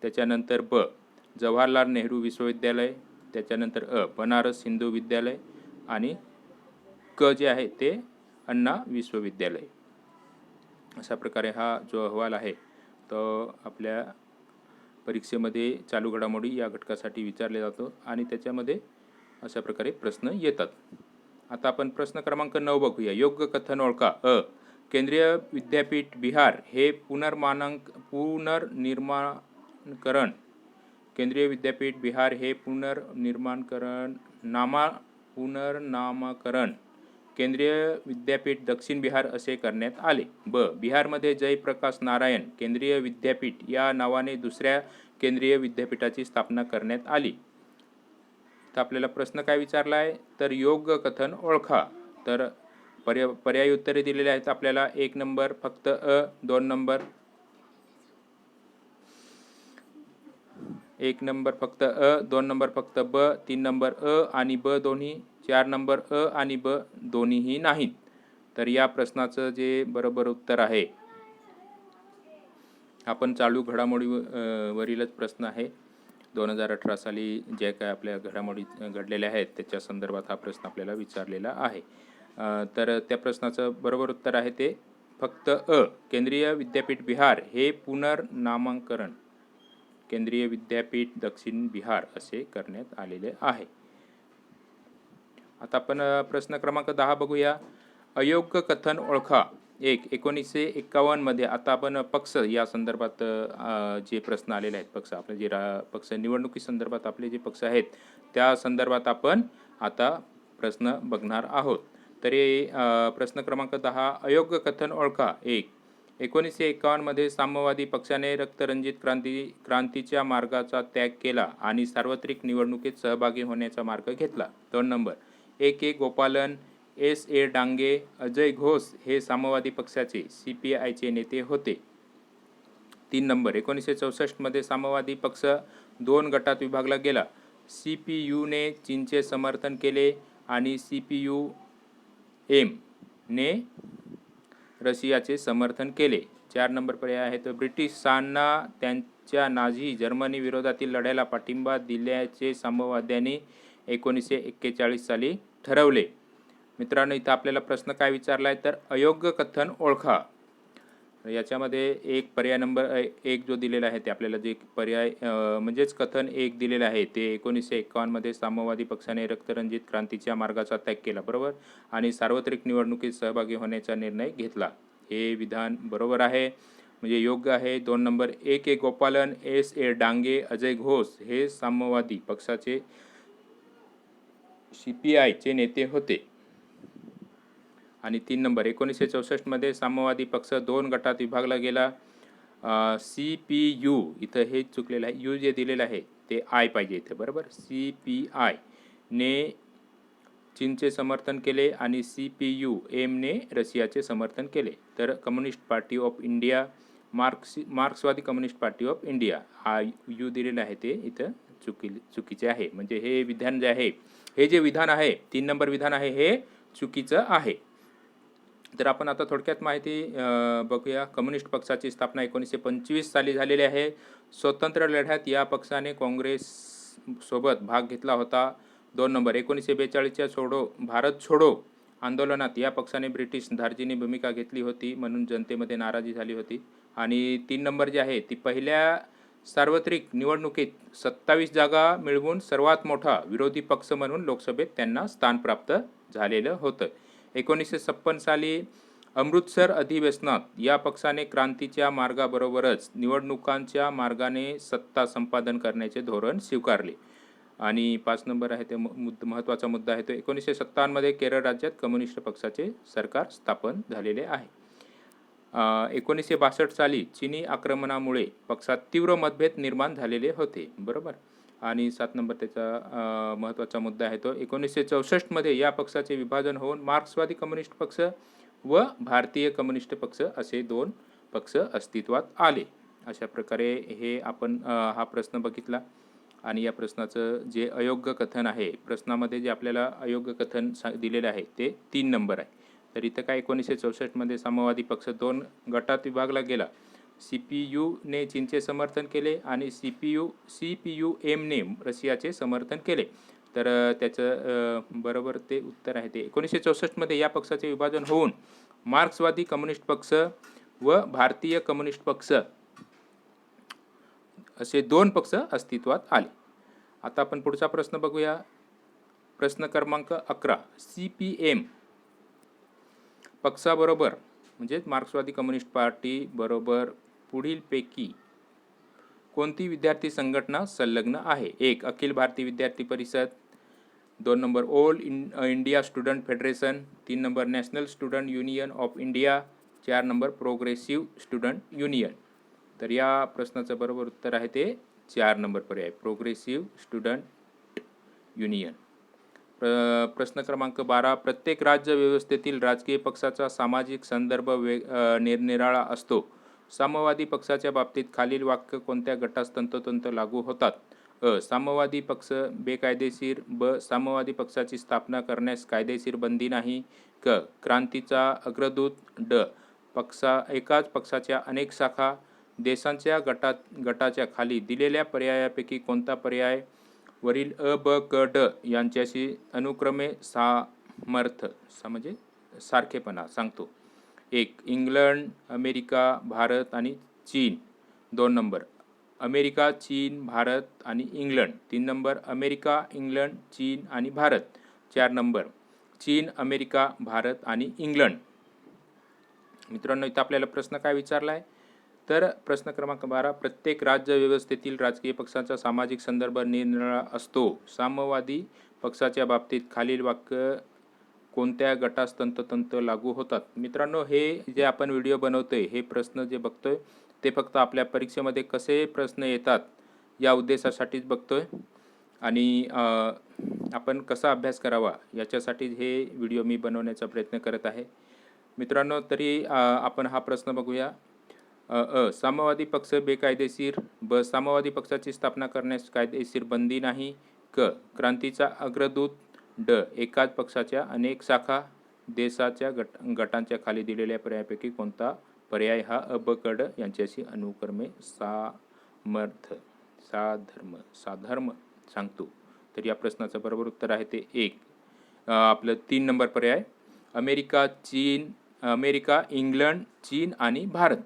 त्याच्यानंतर ब जवाहरलाल नेहरू विश्वविद्यालय, त्याच्यानंतर बनारस हिंदू विद्यालय आणि क जे आहे ते अण्णा विश्वविद्यालय. अशा प्रकारे हा जो अहवाल आहे तो आपल्या परीक्षेमध्ये चालू घडामोडी या घटकासाठी विचारले जातो आणि त्याच्यामध्ये अशा प्रकारे प्रश्न येतात. आता आपण प्रश्न क्रमांक 9 बघूया. योग्य कथन ओळखा. केंद्रीय विद्यापीठ बिहार हे पुनर्निर्माणकरण केंद्रीय विद्यापीठ बिहार हे पुनर्नामकरण केंद्रीय विद्यापीठ दक्षिण बिहार असे करण्यात आले. ब बिहारमध्ये जयप्रकाश नारायण केंद्रीय विद्यापीठ या नावाने दुसऱ्या केंद्रीय विद्यापीठाची स्थापना करण्यात आली. तर आपल्याला प्रश्न काय विचारला आहे, तर योग्य कथन ओळखा. तर पर्यायी उत्तरे दिलेले आहेत आपल्याला. 1 नंबर फक्त 2 नंबर 1 नंबर फक्त 2 नंबर फक्त ब, 3 नंबर आणि ब दोन्ही, 4 नंबर आणि ब दोन्हीही नाहीत. तर या प्रश्नाचं जे बरोबर उत्तर आहे, आपण चालू घडामोडी वरीलच प्रश्न आहे. 2018 साली जे काय आपल्या घडामोडी घडलेल्या आहेत त्याच्या संदर्भात हा प्रश्न आपल्याला विचारलेला आहे. तर त्या प्रश्नाचं बरोबर उत्तर आहे ते फक्त केंद्रीय विद्यापीठ बिहार हे पुनर्नामकरण केंद्रीय विद्यापीठ दक्षिण बिहार असे करण्यात आलेले आहे. आता आपण प्रश्न क्रमांक 10 बघूया. अयोग्य कथन ओळखा. 1 1951 मध्ये, आता आपण पक्ष या संदर्भात जे प्रश्न आलेले आहेत, पक्ष आपले जे पक्ष निवडणुकी संदर्भात आपले जे पक्ष आहेत त्या संदर्भात आपण आता प्रश्न बघणार आहोत. तरी प्रश्न क्रमांक 10 अयोग्य कथन ओळखा. 1 1951 मध्ये साम्यवादी पक्षाने रक्तरंजित क्रांतीच्या मार्गाचा त्याग केला आणि सार्वत्रिक निवडणुकीत सहभागी होण्याचा मार्ग घेतला. 2 नंबर A.K. गोपालन, S.A. डांगे, अजय घोष हे साम्यवादी पक्षाचे CPIचे नेते होते. 3 नंबर 1964 मध्ये साम्यवादी पक्ष 2 गटात विभागला गेला. CPUने चीनचे समर्थन केले आणि CPUM ने रशियाचे समर्थन केले. 4 नंबर पर्याय आहे तर ब्रिटिशांना त्यांच्या नाझी जर्मनी विरोधातील लढ्याला पाठिंबा दिल्याचे साम्यवाद्यांनी 1941 साली ठरवले. मित्रांनो, इथं आपल्याला प्रश्न काय विचारला आहे, तर अयोग्य कथन ओळखा. याच्यामध्ये एक पर्याय नंबर 1 जो दिलेला आहे ते आपल्याला जे पर्याय म्हणजेच कथन 1 दिलेलं आहे ते 1951 मध्ये साम्यवादी पक्षाने रक्तरंजित क्रांतीच्या मार्गाचा त्याग केला, बरोबर, आणि सार्वत्रिक निवडणुकीत सहभागी होण्याचा निर्णय घेतला. हे विधान बरोबर आहे, म्हणजे योग्य आहे. 2 नंबर A.K. गोपालन, S.A. डांगे, अजय घोष हे साम्यवादी पक्षाचे CPIचे नेते होते. आणि 3 नंबर 1964 मध्ये साम्यवादी पक्ष 2 गटात विभागला गेला. CPU इथं हे चुकलेलं आहे, यू जे दिलेलं आहे ते आय पाहिजे इथे, बरोबर. CPI ने चीनचे समर्थन केले आणि CPUM ने रशियाचे समर्थन केले. तर कम्युनिस्ट पार्टी ऑफ इंडिया, मार्क्सवादी कम्युनिस्ट पार्टी ऑफ इंडिया हा यू दिलेला आहे ते इथं चुकीचे आहे. म्हणजे हे विधान जे आहे, हे जे विधान आहे 3 नंबर विधान आहे हे चुकीचं आहे. तर आपण आता थोडक्यात माहिती बघूया. कम्युनिस्ट पक्षाची स्थापना 1925 साली झालेली आहे. स्वतंत्र लढ्यात या पक्षाने काँग्रेससोबत भाग घेतला होता. 2 नंबर 1942च्या भारत छोडो आंदोलनात या पक्षाने ब्रिटिश धार्जिनी भूमिका घेतली होती, म्हणून जनतेमध्ये नाराजी झाली होती. आणि 3 नंबर जे आहे ती पहिल्या सार्वत्रिक निवडणुकीत 27 जागा मिळवून सर्वात मोठा विरोधी पक्ष म्हणून लोकसभेत त्यांना स्थान प्राप्त झालेलं होतं. 1956 साली अमृतसर अधिवेशनात या पक्षाने क्रांतीच्या मार्गाबरोबरच निवडणुकांच्या मार्गाने सत्ता संपादन करण्याचे धोरण स्वीकारले. आणि 5 नंबर आहे ते महत्त्वाचा मुद्दा आहे तो 1957मध्ये केरळ राज्यात कम्युनिस्ट पक्षाचे सरकार स्थापन झालेले आहे. 1962 साली चिनी आक्रमणामुळे पक्षात तीव्र मतभेद निर्माण झालेले होते, बरोबर. आणि 7 नंबर त्याचा महत्त्वाचा मुद्दा आहे तो 1964मध्ये या पक्षाचे विभाजन होऊन मार्क्सवादी कम्युनिस्ट पक्ष व भारतीय कम्युनिस्ट पक्ष असे 2 पक्ष अस्तित्वात आले. अशा प्रकारे हे आपण हा प्रश्न बघितला. आणि या प्रश्नाचं जे अयोग्य कथन आहे, प्रश्नामध्ये जे आपल्याला अयोग्य कथन दिलेले आहे ते 3 नंबर आहे. तर इथं काय 1964मध्ये साम्यवादी पक्ष 2 गटात विभागला गेला. CPUने चीनचे समर्थन केले आणि CPUMने रशियाचे समर्थन केले. तर त्याचं बरोबर ते उत्तर आहे ते 1964मध्ये या पक्षाचे विभाजन होऊन मार्क्सवादी कम्युनिस्ट पक्ष व भारतीय कम्युनिस्ट पक्ष असे 2 पक्ष अस्तित्वात आले. आता आपण पुढचा प्रश्न बघूया. प्रश्न क्रमांक 11. CPM पक्षाबरोबर म्हणजे मार्क्सवादी कम्युनिस्ट पार्टी बरोबर पुढीलपैकी कोणती विद्यार्थी संघटना संलग्न आहे? 1. अखिल भारतीय विद्यार्थी परिषद, 2 number all India student federation, 3 number national student union of India, 4 number progressive student union. तर या प्रश्नाचं बरोबर उत्तर आहे ते 4 नंबर पर्याय प्रोग्रेसिव्ह स्टुडंट युनियन. प्रश्न क्रमांक 12. प्रत्येक राज्य व्यवस्थेतील राजकीय पक्षाचा सामाजिक संदर्भ निरनिराळा असतो. साम्यवादी पक्षाच्या बाबतीत खालील वाक्य कोणत्या गटास तंतोतंत लागू होतात? अ. साम्यवादी पक्ष बेकायदेशीर. ब. साम्यवादी पक्षाची स्थापना करण्यास कायदेशीर बंदी नाही. क. क्रांतीचा अग्रदूत. ड. एकाच पक्षाच्या अनेक शाखा. देशांच्या गटाच्या खाली दिलेल्या पर्यायापैकी कोणता पर्याय वरील अ, ब, क, ड यांच्याशी अनुक्रमे म्हणजे सारखेपणा सांगतो? 1. इंग्लंड, अमेरिका, भारत आणि चीन. 2 नंबर अमेरिका, चीन, भारत आणि इंग्लंड. 3 नंबर अमेरिका, इंग्लंड, चीन आणि भारत. 4 नंबर चीन, अमेरिका, भारत आणि इंग्लंड. मित्रांनो, इथं आपल्याला प्रश्न काय विचारला आहे? तर प्रश्न क्रमांक 12. प्रत्येक राज्य व्यवस्थेतील राजकीय पक्षांचा सामाजिक संदर्भ निरनिराळा असतो. साम्यवादी पक्षाच्या बाबतीत खालील वाक्य कोणत्या गटास तंतोतंत लागू होतात? मित्रांनो, हे जे आपण व्हिडिओ बनवतोय, हे प्रश्न जे बघतोय ते फक्त आपल्या परीक्षेमध्ये कसे प्रश्न येतात या उद्देशासाठीच बघतोय आणि आपण कसा अभ्यास करावा याच्यासाठी हे व्हिडिओ मी बनवण्याचा प्रयत्न करत आहे. मित्रांनो, तरी आपण हा प्रश्न बघूया. अ. साम्यवादी पक्ष बेकायदेशीर. ब. साम्यवादी पक्षाची स्थापना करण्यास कायदेशीर बंदी नाही. क. क्रांतीचा अग्रदूत. ड. एकाच पक्षाच्या अनेक शाखा. देशाच्या गटांच्या खाली दिलेल्या पर्यायापैकी कोणता पर्याय हा अ, ब, क, ड यांच्याशी अनुक्रमे साधर्म सांगतो? तर या प्रश्नाचं बरोबर उत्तर आहे ते 1. आपलं 3 नंबर पर्याय अमेरिका, इंग्लंड, चीन आणि भारत.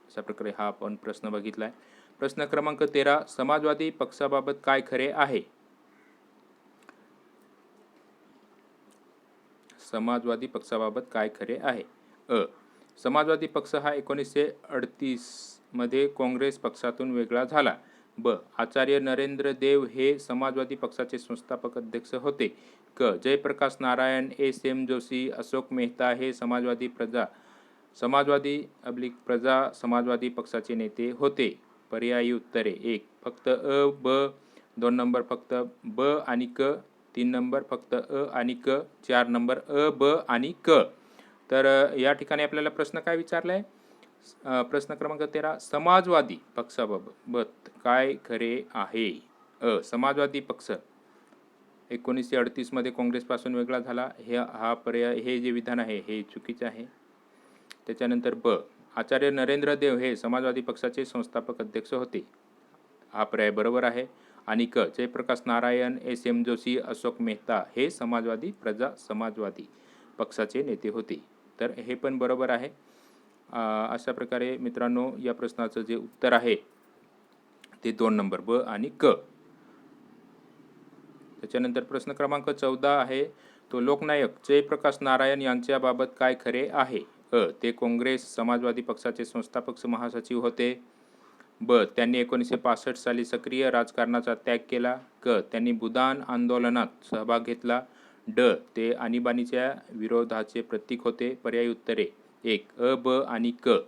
अशा प्रकारे हा आपण प्रश्न बघितला आहे. प्रश्न क्रमांक 13. समाजवादी पक्षाबाबत काय खरे आहे? समाजवादी पक्षाबाबत काय खरे आहे? अ. समाजवादी पक्ष हा 1938मध्ये काँग्रेस पक्षातून वेगळा झाला. ब. आचार्य नरेंद्र देव हे समाजवादी पक्षाचे संस्थापक अध्यक्ष होते. क. जयप्रकाश नारायण, S.M. जोशी, अशोक मेहता हे प्रजा समाजवादी पक्षाचे नेते होते. पर्यायी उत्तरे 1. फक्त अ, ब. 2 नंबर फक्त ब आणि क. 3 नंबर फक्त अ आणि क. 4 नंबर अ, ब आणि क. तर या ठिकाणी आपल्याला प्रश्न काय विचारला आहे? प्रश्न क्रमांक 13. समाजवादी पक्षाबाबत काय खरे आहे? अ. समाजवादी पक्ष 1938मध्ये काँग्रेसपासून वेगळा झाला. हे जे विधान आहे हे चुकीचे आहे. त्याच्यानंतर ब. आचार्य नरेंद्र देव हे समाजवादी पक्षाचे संस्थापक अध्यक्ष होते. हा पर्याय बरोबर आहे. आणि क. जयप्रकाश नारायण, S.M. जोशी, अशोक मेहता हे समाजवादी पक्षाचे नेते होते. तर हे पण बरोबर आहे. अशा प्रकारे मित्रांनो, या प्रश्नाचं जे उत्तर आहे ते 2 नंबर ब आणि क. त्याच्यानंतर प्रश्न क्रमांक 14 आहे तो लोकनायक जयप्रकाश नारायण यांच्याबाबत काय खरे आहे? अ. ते काँग्रेस समाजवादी पक्षाचे संस्थापक महासचिव होते. ब. त्यांनी 1965 साली सक्रिय राजकारणाचा त्याग केला. क. त्यांनी भूदान आंदोलनात सहभाग घेतला. ड. ते आणीबाणीच्या विरोधाचे प्रतीक होते. पर्यायी उत्तरे: 1. अ, ब आणि क.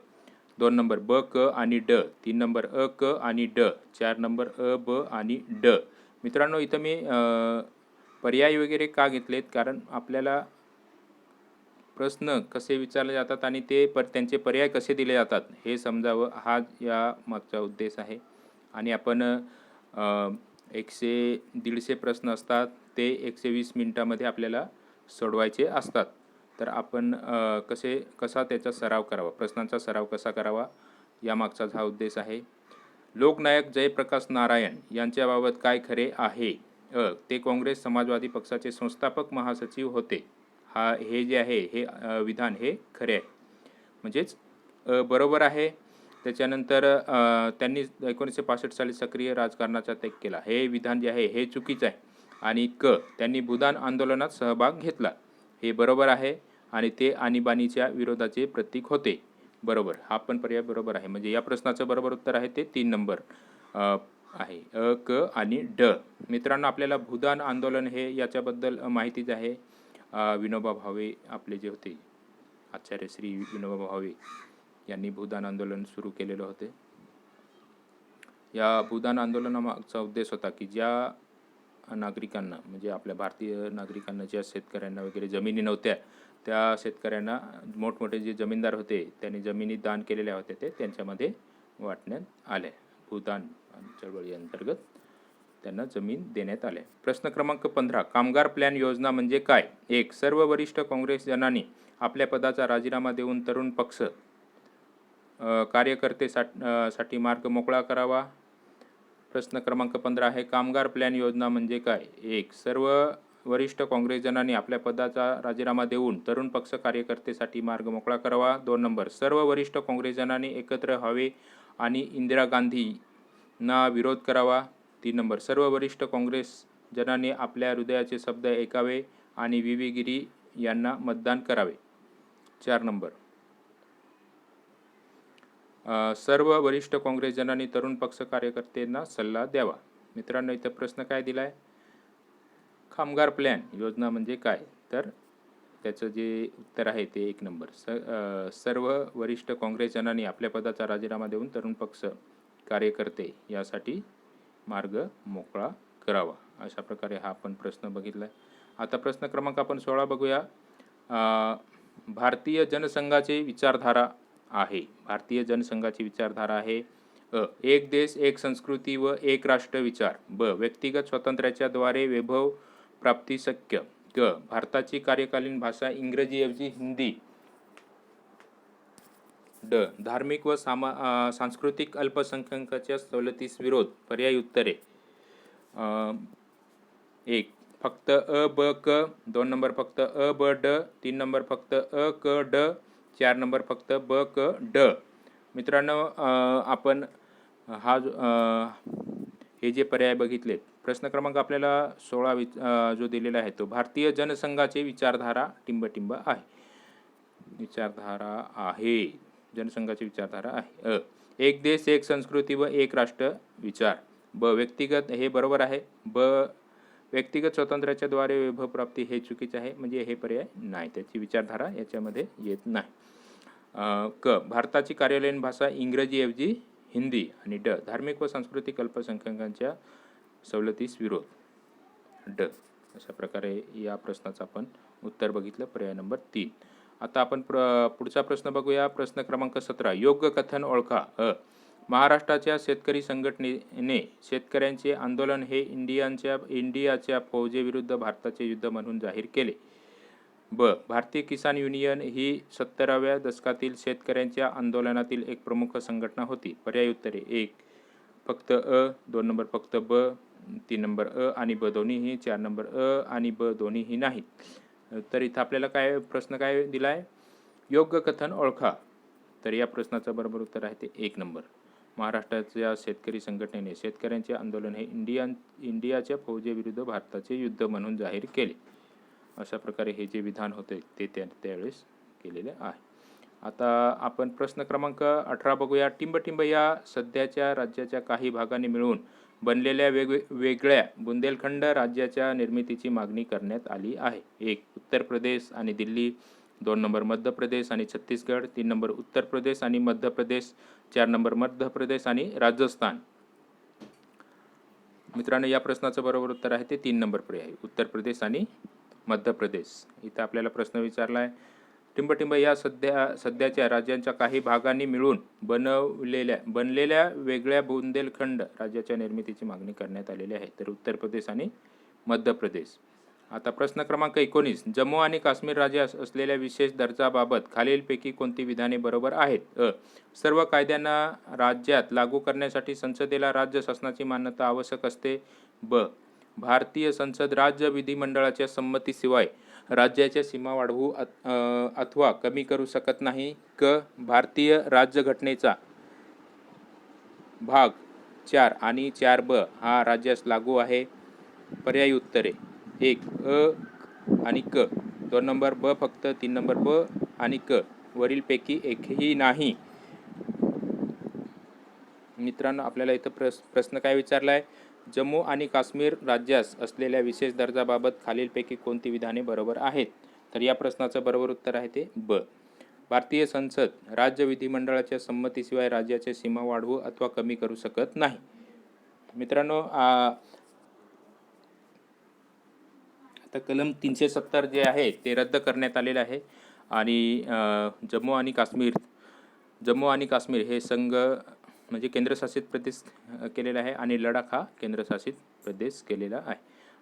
2 नंबर ब, क आणि ड. 3 नंबर अ, क आणि ड. 4 नंबर अ, ब आणि ड. मित्रांनो, इथं मी पर्याय वगैरे का घेतलेत, कारण आपल्याला प्रश्न कसे विचारले जातात आणि त्यांचे पर्याय कसे दिले जातात हे समजावं, हा या मागचा उद्देश आहे. आणि आपण 100-150 प्रश्न असतात, ते 120 मिनिटामध्ये आपल्याला सोडवायचे असतात. तर आपण कसा त्याचा सराव करावा, प्रश्नांचा सराव कसा करावा, यामागचा हा उद्देश आहे. लोकनायक जयप्रकाश नारायण यांच्याबाबत काय खरे आहे? अ. ते काँग्रेस समाजवादी पक्षाचे संस्थापक महासचिव होते. हे जे आहे हे विधान हे खरे आहे, म्हणजेच बरोबर आहे. त्याच्यानंतर त्यांनी 1965 साली सक्रिय राजकारणाचा त्याग केला, हे विधान जे आहे हे चुकीचं आहे. आणि क. त्यांनी भूदान आंदोलनात सहभाग घेतला, हे बरोबर आहे. आणि ते आणीबाणीच्या विरोधाचे प्रतीक होते, बरोबर. हा पण पर्याय बरोबर आहे. म्हणजे या प्रश्नाचं बरोबर उत्तर आहे ते 3 नंबर आहे, अ, क आणि ड. मित्रांनो, आपल्याला भूदान आंदोलन हे याच्याबद्दल माहितीच आहे. विनोबा भावे आपले जे होते, आचार्य श्री विनोबा भावे यांनी भूदान आंदोलन सुरू केलेलं होते. या भूदान आंदोलनामागचा उद्देश होता की ज्या नागरिकांना, म्हणजे आपल्या भारतीय नागरिकांना, ज्या शेतकऱ्यांना वगैरे जमिनी नव्हत्या, त्या शेतकऱ्यांना मोठमोठे जे जमीनदार होते त्यांनी जमिनी दान केलेल्या होत्या, ते त्यांच्यामध्ये वाटण्यात आले. भूदान चळवळी अंतर्गत त्यांना जमीन देण्यात आले. प्रश्न क्रमांक 15. कामगार प्लॅन योजना म्हणजे काय? 1. सर्व वरिष्ठ काँग्रेसजनांनी आपल्या पदाचा राजीनामा देऊन तरुण पक्ष कार्यकर्तेसाठी मार्ग मोकळा करावा. प्रश्न क्रमांक 15 आहे, कामगार प्लॅन योजना म्हणजे काय? 1. सर्व वरिष्ठ काँग्रेसजनांनी आपल्या पदाचा राजीनामा देऊन तरुण पक्ष कार्यकर्तेसाठी मार्ग मोकळा करावा. 2 नंबर सर्व वरिष्ठ काँग्रेसजनांनी एकत्र व्हावे आणि इंदिरा गांधींना विरोध करावा. 3 नंबर सर्व वरिष्ठ काँग्रेसजनांनी आपल्या हृदयाचे शब्द ऐकावे आणि व्ही. व्ही. गिरी यांना मतदान करावे. 4 नंबर सर्व वरिष्ठ काँग्रेसजनांनी तरुण पक्ष कार्यकर्त्यांना सल्ला द्यावा. मित्रांनो, इथं प्रश्न काय दिला आहे? कामगार प्लॅन योजना म्हणजे काय? तर त्याचं जे उत्तर आहे ते 1 नंबर सर्व वरिष्ठ काँग्रेसजनांनी आपल्या पदाचा राजीनामा देऊन तरुण पक्ष कार्यकर्ते यासाठी मार्ग मोकळा करावा. अशा प्रकारे हा आपण प्रश्न बघितला आहे. आता प्रश्न क्रमांक आपण 16 बघूया. भारतीय जनसंघाची विचारधारा आहे. भारतीय जनसंघाची विचारधारा आहे. अ. एक देश एक संस्कृती व एक राष्ट्र विचार. ब. व्यक्तिगत स्वातंत्र्याच्या द्वारे वैभव प्राप्ती शक्य. ग. भारताची कार्यकालीन भाषा इंग्रजीऐवजी हिंदी. ड. धार्मिक व सांस्कृतिक अल्पसंख्याकांच्या सवलतीस विरोध. पर्यायी उत्तरे: 1. फक्त अ, ब, क. 2 नंबर फक्त अ, ब, ड. 3 नंबर फक्त अ, क, ड. 4 नंबर फक्त ब, क, ड. मित्रांनो, आपण हे जे पर्याय बघितलेत, प्रश्न क्रमांक आपल्याला 16 जो दिलेला आहे तो भारतीय जनसंघाची विचारधारा टिंबटिंब आहे. विचारधारा आहे, जनसंघाची विचारधारा आहे. अ. एक देश एक संस्कृती व एक राष्ट्र विचार. ब. व्यक्तिगत, हे बरोबर आहे. ब. व्यक्तिगत स्वातंत्र्याच्या द्वारे वैभव प्राप्ती, हे चुकीचे आहे, म्हणजे हे पर्याय नाही, त्याची विचारधारा याच्यामध्ये येत नाही. क. भारताची कार्यालयीन भाषा इंग्रजीऐवजी हिंदी. आणि ड. धार्मिक व सांस्कृतिक अल्पसंख्याकांच्या सवलतीस विरोध. ड. अशा प्रकारे या प्रश्नाचं आपण उत्तर बघितलं, पर्याय नंबर 3. आता आपण पुढचा प्रश्न बघूया. प्रश्न क्रमांक 17. योग्य कथन ओळखा. अ. महाराष्ट्राच्या शेतकरी संघटनेने शेतकऱ्यांचे आंदोलन हे इंडियाच्या फौजेविरुद्ध भारताचे युद्ध म्हणून जाहीर केले. ब. भारतीय किसान युनियन ही 70व्या दशकातील शेतकऱ्यांच्या आंदोलनातील एक प्रमुख संघटना होती. पर्यायी उत्तरे: 1. फक्त अ. 2 नंबर फक्त ब. 3 नंबर अ आणि ब दोन्हीही. 4 नंबर अ आणि ब दोन्हीही नाहीत. तर इथं आपल्याला प्रश्न काय दिला आहे? योग्य कथन ओळखा. तर या प्रश्नाचं बरोबर उत्तर आहे ते 1 नंबर. महाराष्ट्राच्या शेतकरी संघटनेने शेतकऱ्यांचे आंदोलन हे इंडियाच्या फौजेविरुद्ध भारताचे युद्ध म्हणून जाहीर केले. अशा प्रकारे हे जे विधान होते ते त्यावेळेस केलेले आहे. आता आपण प्रश्न क्रमांक 18 बघूया. टिंबटिंब या सध्याच्या राज्याच्या काही भागांनी मिळून बनलेल्या वेगळ्या बुंदेलखंड राज्याच्या निर्मितीची मागणी करण्यात आली आहे. 1. उत्तर प्रदेश आणि दिल्ली. 2 नंबर मध्य प्रदेश आणि छत्तीसगड. 3 नंबर उत्तर प्रदेश आणि मध्य प्रदेश. 4 नंबर मध्य प्रदेश आणि राजस्थान. मित्रांनो, या प्रश्नाचं बरोबर उत्तर आहे ते 3 नंबर पर्याय, उत्तर प्रदेश आणि मध्य प्रदेश. इथं आपल्याला प्रश्न विचारला आहे, टिंबटिंब या सध्याच्या राज्यांच्या काही भागांनी मिळून बनलेल्या वेगळ्या बुंदेलखंड राज्याच्या निर्मितीची मागणी करण्यात आलेली आहे. तर उत्तर प्रदेश आणि मध्य प्रदेश. आता प्रश्न क्रमांक 19. जम्मू आणि काश्मीर राज्य असलेल्या विशेष दर्जाबाबत खालीलपैकी कोणती विधाने बरोबर आहेत? सर्व कायद्यांना राज्यात लागू करण्यासाठी संसदेला राज्य शासनाची मान्यता आवश्यक असते. ब. भारतीय संसद राज्य विधिमंडळाच्या संमतीशिवाय राज्याच्या सीमा वाढवू अथवा कमी करू शकत नाही. क. भारतीय राज्यघटनेचा भाग 4 आणि 4 ब हा राज्यास लागू आहे. पर्यायी उत्तरे 1 अ आणि क, 2 नंबर ब फक्त, 3 नंबर ब आणि क, वरीलपैकी एकही नाही. मित्रांनो, आपल्याला इथं प्रश्न काय विचारला आहे? जम्मू आणि काश्मीर राज्यास असलेल्या विशेष दर्जाबाबत खालीलपैकी कोणती विधाने बरोबर आहेत? तर या प्रश्नाचं बरोबर उत्तर आहे ते ब. भारतीय संसद राज्य विधिमंडळाच्या संमतीशिवाय राज्याची सीमा वाढवू अथवा कमी करू शकत नाही. मित्रांनो, आता कलम 370 जे आहे ते रद्द करण्यात आलेलं आहे आणि जम्मू आणि काश्मीर हे संघ म्हणजे केंद्रशासित प्रदेश केलेला आहे आणि लडाख हा केंद्रशासित प्रदेश केलेला आहे.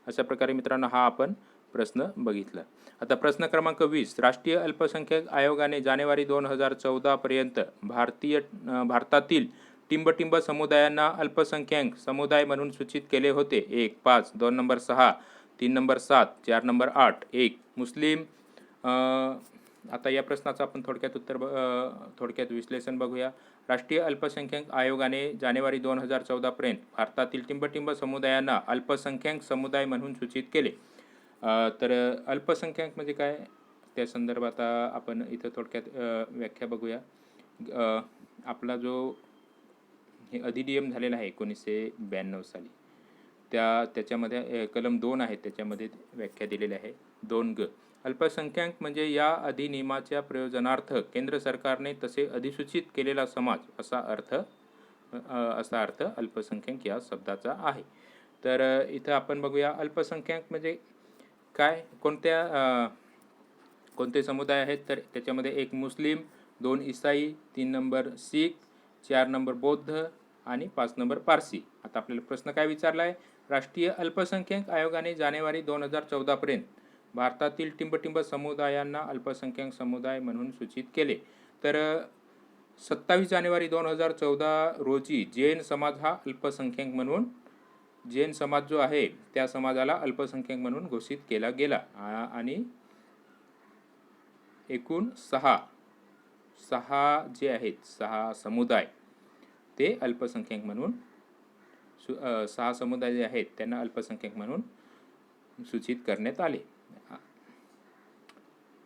अशा प्रकारे मित्रांनो हा आपण प्रश्न बघितला. आता प्रश्न क्रमांक 20. राष्ट्रीय अल्पसंख्याक आयोगाने जानेवारी 2014 पर्यंत भारतातील टिंबटिंब समुदायांना अल्पसंख्याक समुदाय म्हणून सूचित केले होते. 1. 5, 2 नंबर 6, 3 नंबर 7, 4 नंबर 8. 1. मुस्लिम. आता या प्रश्नाचं आपण थोडक्यात विश्लेषण बघूया. राष्ट्रीय अल्पसंख्याक आयोगाने जानेवारी 2014 पर्यंत भारतातील टिंबटिंब समुदायांना अल्पसंख्याक समुदाय म्हणून सूचित केले. तर अल्पसंख्याक म्हणजे काय त्या संदर्भात आपण इथं थोडक्यात व्याख्या बघूया. आपला जो हे अधिनियम झालेला आहे 1992 साली, त्याच्यामध्ये कलम 2 आहे, त्याच्यामध्ये व्याख्या दिलेली आहे. 2 ग. अल्पसंख्याक म्हणजे या अधिनियमाच्या प्रयोजनार्थ केंद्र सरकारने तसे अधिसूचित केलेला समाज असा अर्थ अल्पसंख्याक या शब्दाचा आहे. तर इथं आपण बघूया अल्पसंख्याक म्हणजे काय, कोणते समुदाय आहेत. तर त्याच्यामध्ये 1 मुस्लिम, 2 ईसाई, 3 नंबर शीख, 4 नंबर बौद्ध आणि 5 नंबर पारसी. आता आपल्याला प्रश्न काय विचारला आहे? राष्ट्रीय अल्पसंख्याक आयोगाने जानेवारी 2014 पर्यंत भारतातील टिंबटिंब समुदायांना अल्पसंख्याक समुदाय म्हणून सूचित केले. तर 27 जानेवारी 2014 रोजी जैन समाज हा अल्पसंख्याक म्हणून, जैन समाज जो आहे त्या समाजाला अल्पसंख्याक म्हणून घोषित केला गेला आणि एकूण 6 जे आहेत 6 समुदाय ते अल्पसंख्याक म्हणून 6 समुदाय जे आहेत त्यांना अल्पसंख्याक म्हणून सूचित करण्यात आले.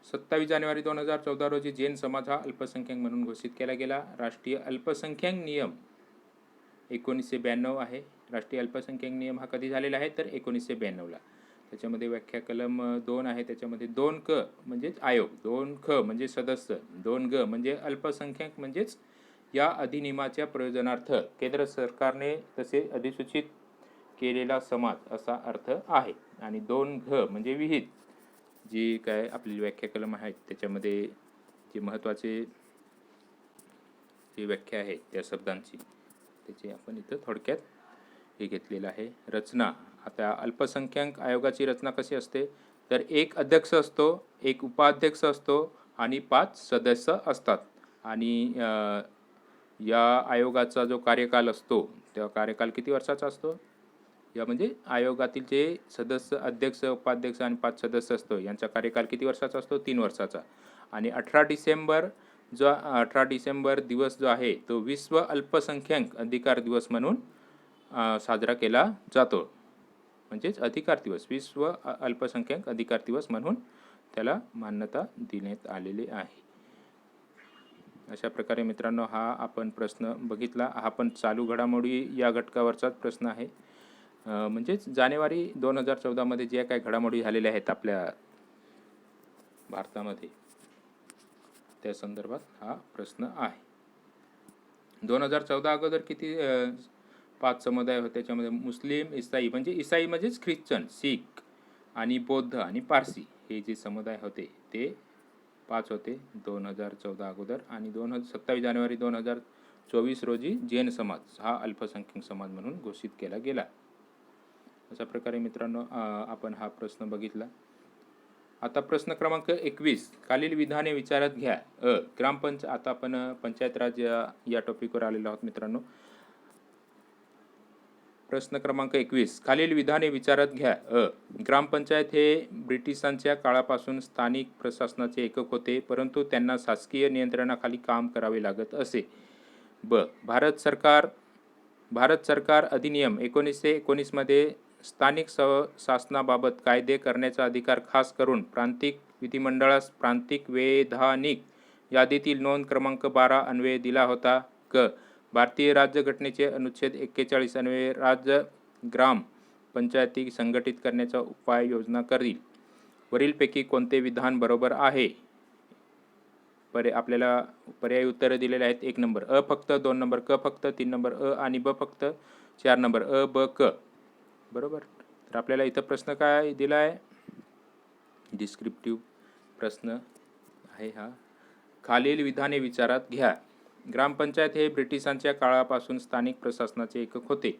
27 जानेवारी 2014 रोजी जैन समाज हा अल्पसंख्याक म्हणून घोषित केला गेला. राष्ट्रीय अल्पसंख्याक नियम 1992 आहे. राष्ट्रीय अल्पसंख्याक नियम हा कधी झालेला आहे? तर 1992ला. त्याच्यामध्ये व्याख्या कलम 2 आहे, त्याच्यामध्ये 2 क म्हणजेच आयोग, 2 ख म्हणजे सदस्य, 2 ग म्हणजे अल्पसंख्याक म्हणजेच या अधिनियमाच्या प्रयोजनार्थ केंद्र सरकारने तसे अधिसूचित केलेला समाज असा अर्थ आहे. आणि 2 घ म्हणजे विहित, जी काय आपली व्याख्या कलम आहेत त्याच्यामध्ये जे महत्त्वाचे जी व्याख्या आहे त्या शब्दांची त्याची आपण इथं थोडक्यात हे घेतलेलं आहे. रचना. आता अल्पसंख्याक आयोगाची रचना कशी असते? तर 1 अध्यक्ष असतो, 1 उपाध्यक्ष असतो आणि 5 सदस्य असतात. आणि या आयोगाचा जो कार्यकाल असतो त्या कार्यकाल किती वर्षाचा असतो? या म्हणजे आयोगातील जे सदस्य, अध्यक्ष, उपाध्यक्ष आणि 5 सदस्य असतो यांचा कार्यकाल किती वर्षाचा असतो? 3 वर्षाचा. आणि 18 डिसेंबर दिवस जो आहे तो विश्व अल्पसंख्याक अधिकार दिवस म्हणून साजरा केला जातो. म्हणजेच अधिकार दिवस, विश्व अल्पसंख्याक अधिकार दिवस म्हणून त्याला मान्यता देण्यात आलेली आहे. अशा प्रकारे मित्रांनो हा आपण प्रश्न बघितला. हा पण चालू घडामोडी या घटकावरचाच प्रश्न आहे. म्हणजेच जानेवारी 2014 मध्ये ज्या काही घडामोडी झालेल्या आहेत आपल्या भारतामध्ये त्या संदर्भात हा प्रश्न आहे. 2014 अगोदर किती 5 समुदाय होते. त्याच्यामध्ये मुस्लिम, ईसाई म्हणजे ईसाई म्हणजेच ख्रिश्चन, शीख आणि बौद्ध आणि पारसी हे जे समुदाय होते ते 5 होते 2014 अगोदर. आणि 27 जानेवारी 2024 रोजी जैन समाज हा अल्पसंख्याक समाज म्हणून घोषित केला गेला. अशा प्रकारे मित्रांनो आपण हा प्रश्न बघितला. आता प्रश्न क्रमांक 21 खालील विधाने विचारात घ्या. आता आपण पंचायत राज या टॉपिकवर आलेलो आहोत मित्रांनो. प्रश्न क्रमांक 21 खालील विधाने विचारात घ्या. ग्रामपंचायत हे ब्रिटिशांच्या काळापासून स्थानिक प्रशासनाचे एकक होते, परंतु त्यांना शासकीय नियंत्रणाखाली काम करावे लागत असे. भारत सरकार अधिनियम 1919 मध्ये स्थानिक शासनाबाबत कायदे करण्याचा अधिकार खास करून प्रांतिक विधिमंडळास प्रांतिक वैधानिक यादीतील नोंद क्रमांक 12 अन्वये दिला होता. भारतीय राज्यघटनेचे अनुच्छेद 41 अन्वये राज्य ग्राम पंचायती संघटित करण्याचा उपाययोजना करील. वरीलपैकी कोणते विधान बरोबर आहे? आपल्याला पर्यायी उत्तरं दिलेले आहेत. 1 नंबर अ फक्त, 2 नंबर क फक्त, 3 नंबर अ आणि ब फक्त, 4 नंबर अ ब क. बरोबर. तर आपल्याला इथं प्रश्न काय दिला आहे? डिस्क्रिप्टिव्ह प्रश्न आहे हा. खालील विधाने विचारात घ्या. ग्रामपंचायत हे ब्रिटिशांच्या काळापासून स्थानिक प्रशासनाचे एकक होते,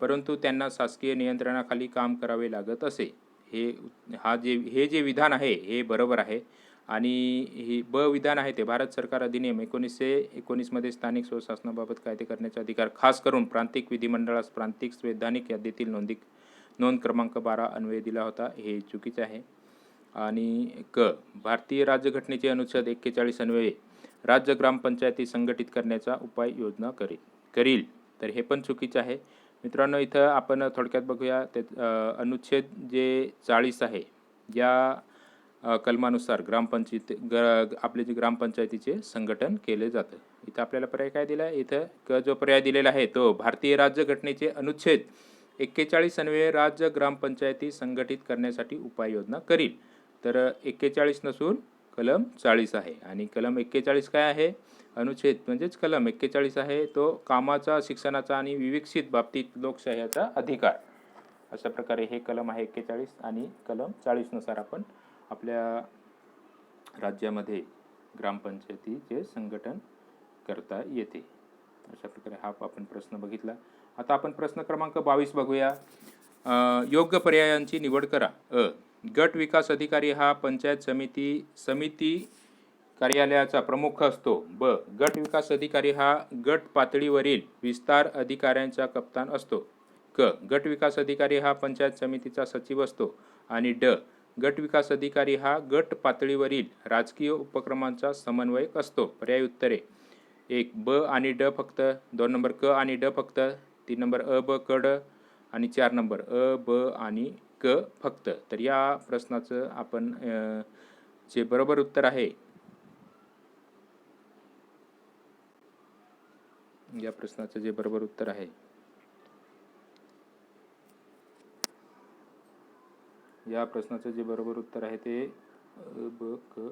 परंतु त्यांना शासकीय नियंत्रणाखाली काम करावे लागत असे. हे जे विधान आहे हे बरोबर आहे. आणि हे ब विधान आहे ते भारत सरकार अधिनियम 1919 मध्ये स्थानिक स्वशासनाबाबत कायदे करण्याचा अधिकार खास करून प्रांतिक विधिमंडळास प्रांतिक वैधानिक यादीतील नोंद क्रमांक 12 अन्वये दिला होता. हे चुकीचे आहे. आणि भारतीय राज्यघटनेचे अनुच्छेद 41 अन्वये राज्य ग्रामपंचायती संघटित करण्याचा उपाययोजना करील. तर हे पण चुकीचे आहे मित्रांनो. इथं आपण थोडक्यात बघूया. अनुच्छेद जे 40 आहे या कलमानुसार आपले जे ग्रामपंचायतीचे संघटन केले जातं. इथं आपल्याला पर्याय काय दिला आहे? इथं जो पर्याय दिलेला आहे तो भारतीय राज्यघटनेचे अनुच्छेद 41 अन्वये राज्य ग्रामपंचायती संघटित करण्यासाठी उपाययोजना करील. तर 41 नसून कलम 40 आहे. आणि कलम 41 काय आहे? अनुच्छेद म्हणजेच कलम 41 आहे तो कामाचा, शिक्षणाचा आणि विकसित बाबतीत लोकशाहीचा अधिकार. अशा प्रकारे हे कलम आहे 41. आणि कलम 40 नुसार आपण आपल्या राज्यामध्ये ग्रामपंचायतीचे संघटन करता येते. अशा प्रकारे हा आपण प्रश्न बघितला. आता आपण प्रश्न क्रमांक 22 बघूया. योग्य पर्यायांची निवड करा. गट विकास अधिकारी हा पंचायत समिती कार्यालयाचा प्रमुख असतो. गट विकास अधिकारी हा गट पातळीवरील विस्तार अधिकाऱ्यांचा कप्तान असतो. गट विकास अधिकारी हा पंचायत समितीचा सचिव असतो. आणि गट विकास अधिकारी हा गट पातळीवरील राजकीय उपक्रमांचा समन्वयक असतो. पर्यायी उत्तरे 1 ब आणि ड फक्त, 2 नंबर क आणि ड फक्त, 3 नंबर अ ब क ड आणि 4 नंबर अ ब आणि क फक्त. तर या प्रश्नाचं आपण जे बरोबर उत्तर आहे या प्रश्नाचं जे बरोबर उत्तर आहे ते अ ब क.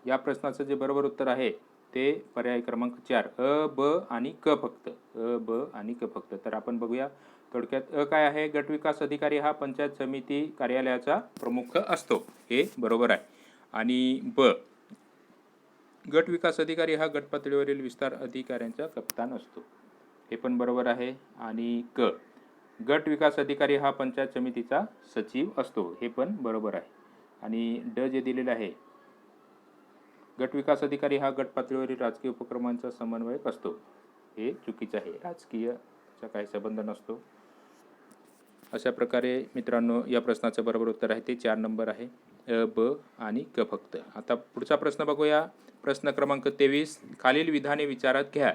या प्रश्नाचं जे बरोबर उत्तर आहे ते पर्याय क्रमांक 4 अ ब आणि क फक्त. अ ब आणि क फक्त. तर आपण बघूया थोडक्यात. काय आहे? गट विकास अधिकारी हा पंचायत समिती कार्यालयाचा प्रमुख असतो. हे बरोबर आहे. आणि गट विकास अधिकारी हा गट पातळीवरील विस्तार अधिकाऱ्यांचा कप्तान असतो. हे पण बरोबर आहे. आणि गट विकास अधिकारी हा पंचायत समितीचा सचिव असतो. हे पण बरोबर आहे. आणि ड जे दिलेलं आहे गट विकास अधिकारी हा गट पातळीवरील राजकीय उपक्रमांचा समन्वयक असतो. हे चुकीचे आहे. राजकीयचा काही संबंध नसतो. अशा प्रकारे मित्रांनो या प्रश्नाचं बरोबर उत्तर आहे ते 4 नंबर आहे अ ब आणि क फक्त. आता पुढचा प्रश्न बघूया. प्रश्न क्रमांक 23 खालील विधाने विचारात घ्या.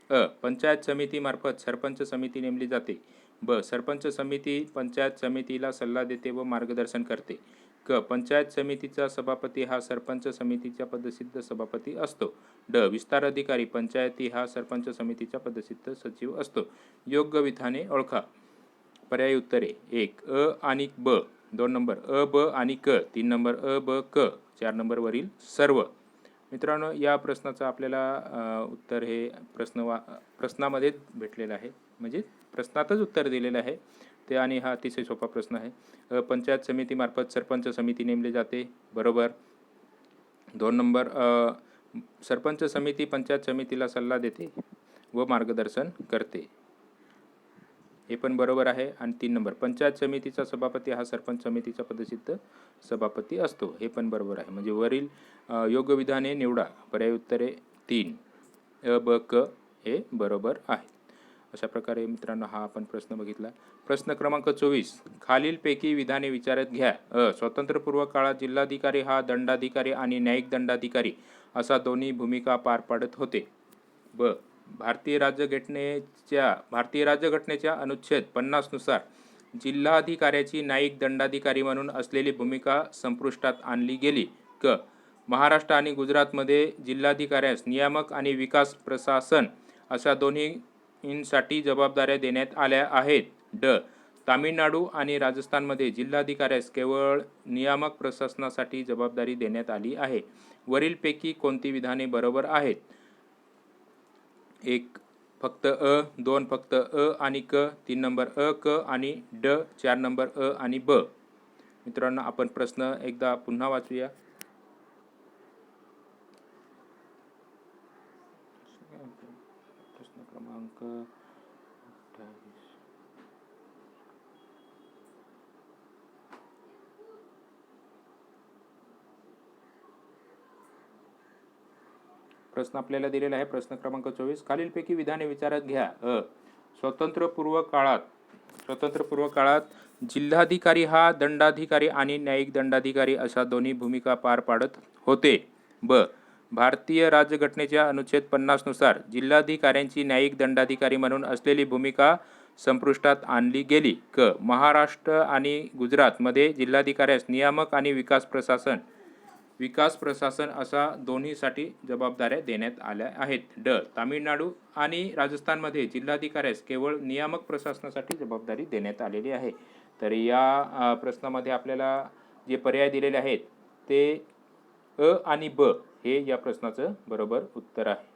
पंचायत समितीमार्फत सरपंच समिती नेमली जाते. ब. सरपंच समिती पंचायत समितीला सल्ला देते व मार्गदर्शन करते. क. पंचायत समितीचा सभापती हा सरपंच समितीचा पदसिद्ध सभापती असतो. ड. विस्तार अधिकारी पंचायती हा सरपंच समितीचा पदसिद्ध सचिव असतो. योग्य विधाने ओळखा. पर्यायी उत्तरे: 1. अ आणि ब 2 नंबर, अ, ब आणि क 3 नंबर, अ, ब, क 4 नंबर वरील सर्व. मित्रांनो, या प्रश्नाचं आपल्याला उत्तर हे प्रश्नामध्येच भेटलेलं आहे, म्हणजे प्रश्नातच उत्तर दिलेलं आहे ते, आणि हा अतिशय सोपा प्रश्न आहे. पंचायत समितीमार्फत सरपंच समिती नेमली जाते, बरोबर. 2 नंबर, सरपंच समिती पंचायत समितीला सल्ला देते व मार्गदर्शन करते, हे पण बरोबर आहे. आणि 3 नंबर, पंचायत समितीचा सभापती हा सरपंच समितीचा पदसिद्ध सभापती असतो, हे पण बरोबर आहे. म्हणजे वरील योग्य विधाने निवडा. पर्याय उत्तरे 3 अ, ब, क हे बरोबर आहे. अशा प्रकारे मित्रांनो हा आपण प्रश्न बघितला. प्रश्न क्रमांक 24, खालीलपैकी विधाने विचारात घ्या. स्वातंत्र्यपूर्व काळात जिल्हाधिकारी हा दंडाधिकारी आणि न्यायिक दंडाधिकारी असा दोन्ही भूमिका पार पाडत होते. ब. भारतीय राज्यघटनेच्या अनुच्छेद 50 नुसार जिल्हाधिकाऱ्याची न्यायिक दंडाधिकारी म्हणून असलेली भूमिका संपुष्टात आणली गेली. क. महाराष्ट्र आणि गुजरातमध्ये जिल्हाधिकाऱ्यास नियामक आणि विकास प्रशासन अशा दोन्हींसाठी जबाबदाऱ्या देण्यात आल्या आहेत. ड. तामिळनाडू आणि राजस्थानमध्ये जिल्हाधिकाऱ्यास केवळ नियामक प्रशासनासाठी जबाबदारी देण्यात आली आहे. वरीलपैकी कोणती विधाने बरोबर आहेत? 1 फक्त अ, 2 फक्त अ आणि क, 3 नंबर अ, क आणि ड, 4 नंबर अ आणि ब. मित्रांनो, आपण प्रश्न एकदा पुन्हा वाचूया. प्रश्न क्रमांक 28. प्रश्न आपल्याला दिलेला आहे. प्रश्न क्रमांक 24, खालीलपैकी विधाने विचारात घ्या. स्वातंत्र्यपूर्व काळात जिल्हाधिकारी हा दंडाधिकारी आणि न्यायिक दंडाधिकारी अशा दोन्ही भूमिका पार पाडत होते. ब. भारतीय राज्यघटनेच्या अनुच्छेद 50 नुसार जिल्हाधिकाऱ्यांची न्यायिक दंडाधिकारी म्हणून असलेली भूमिका संपुष्टात आणली गेली. क. महाराष्ट्र आणि गुजरातमध्ये जिल्हाधिकाऱ्यास नियामक आणि विकास प्रशासन अशा दोन्हीसाठी जबाबदाऱ्या देण्यात आल्या आहेत. ड. तामिळनाडू आणि राजस्थानमध्ये जिल्हाधिकाऱ्यास केवळ नियामक प्रशासनासाठी जबाबदारी देण्यात आलेली आहे. तर या प्रश्नामध्ये आपल्याला जे पर्याय दिलेले आहेत ते अ आणि ब हे या प्रश्नाचं बरोबर उत्तर आहे.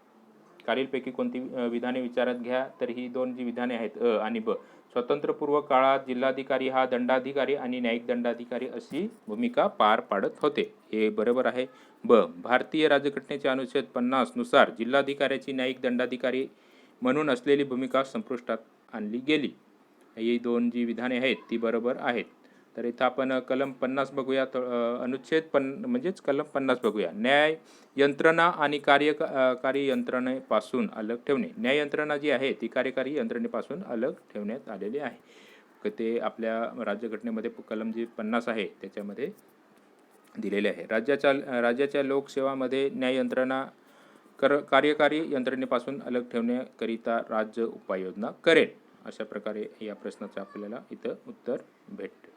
खालीलपैकी कोणती विधाने विचारात घ्या. तर ही दोन जी विधाने आहेत अ आणि ब. स्वातंत्र्यपूर्व काळात जिल्हाधिकारी हा दंडाधिकारी आणि न्यायिक दंडाधिकारी अशी भूमिका पार पाडत होते, हे बरोबर आहे. ब. भारतीय राज्यघटनेच्या अनुच्छेद 50 नुसार जिल्हाधिकाऱ्याची न्यायिक दंडाधिकारी म्हणून असलेली भूमिका संपुष्टात आणली गेली. ही दोन जी विधाने आहेत ती बरोबर आहेत. तर इथं आपण कलम 50 बघूया. अनुच्छेद म्हणजेच कलम 50 बघूया. न्याय यंत्रणा आणि कार्यकारी यंत्रणेपासून अलग ठेवणे. न्याय यंत्रणा जी आहे ती कार्यकारी यंत्रणेपासून अलग ठेवण्यात आलेली आहे. ते आपल्या राज्यघटनेमध्ये कलम जी 50 आहे त्याच्यामध्ये दिलेले आहे. राज्याच्या लोकसेवामध्ये न्याय यंत्रणा कार्यकारी यंत्रणेपासून अलग ठेवण्याकरिता राज्य उपाययोजना करेल. अशा प्रकारे या प्रश्नाचं आपल्याला इथं उत्तर भेटते.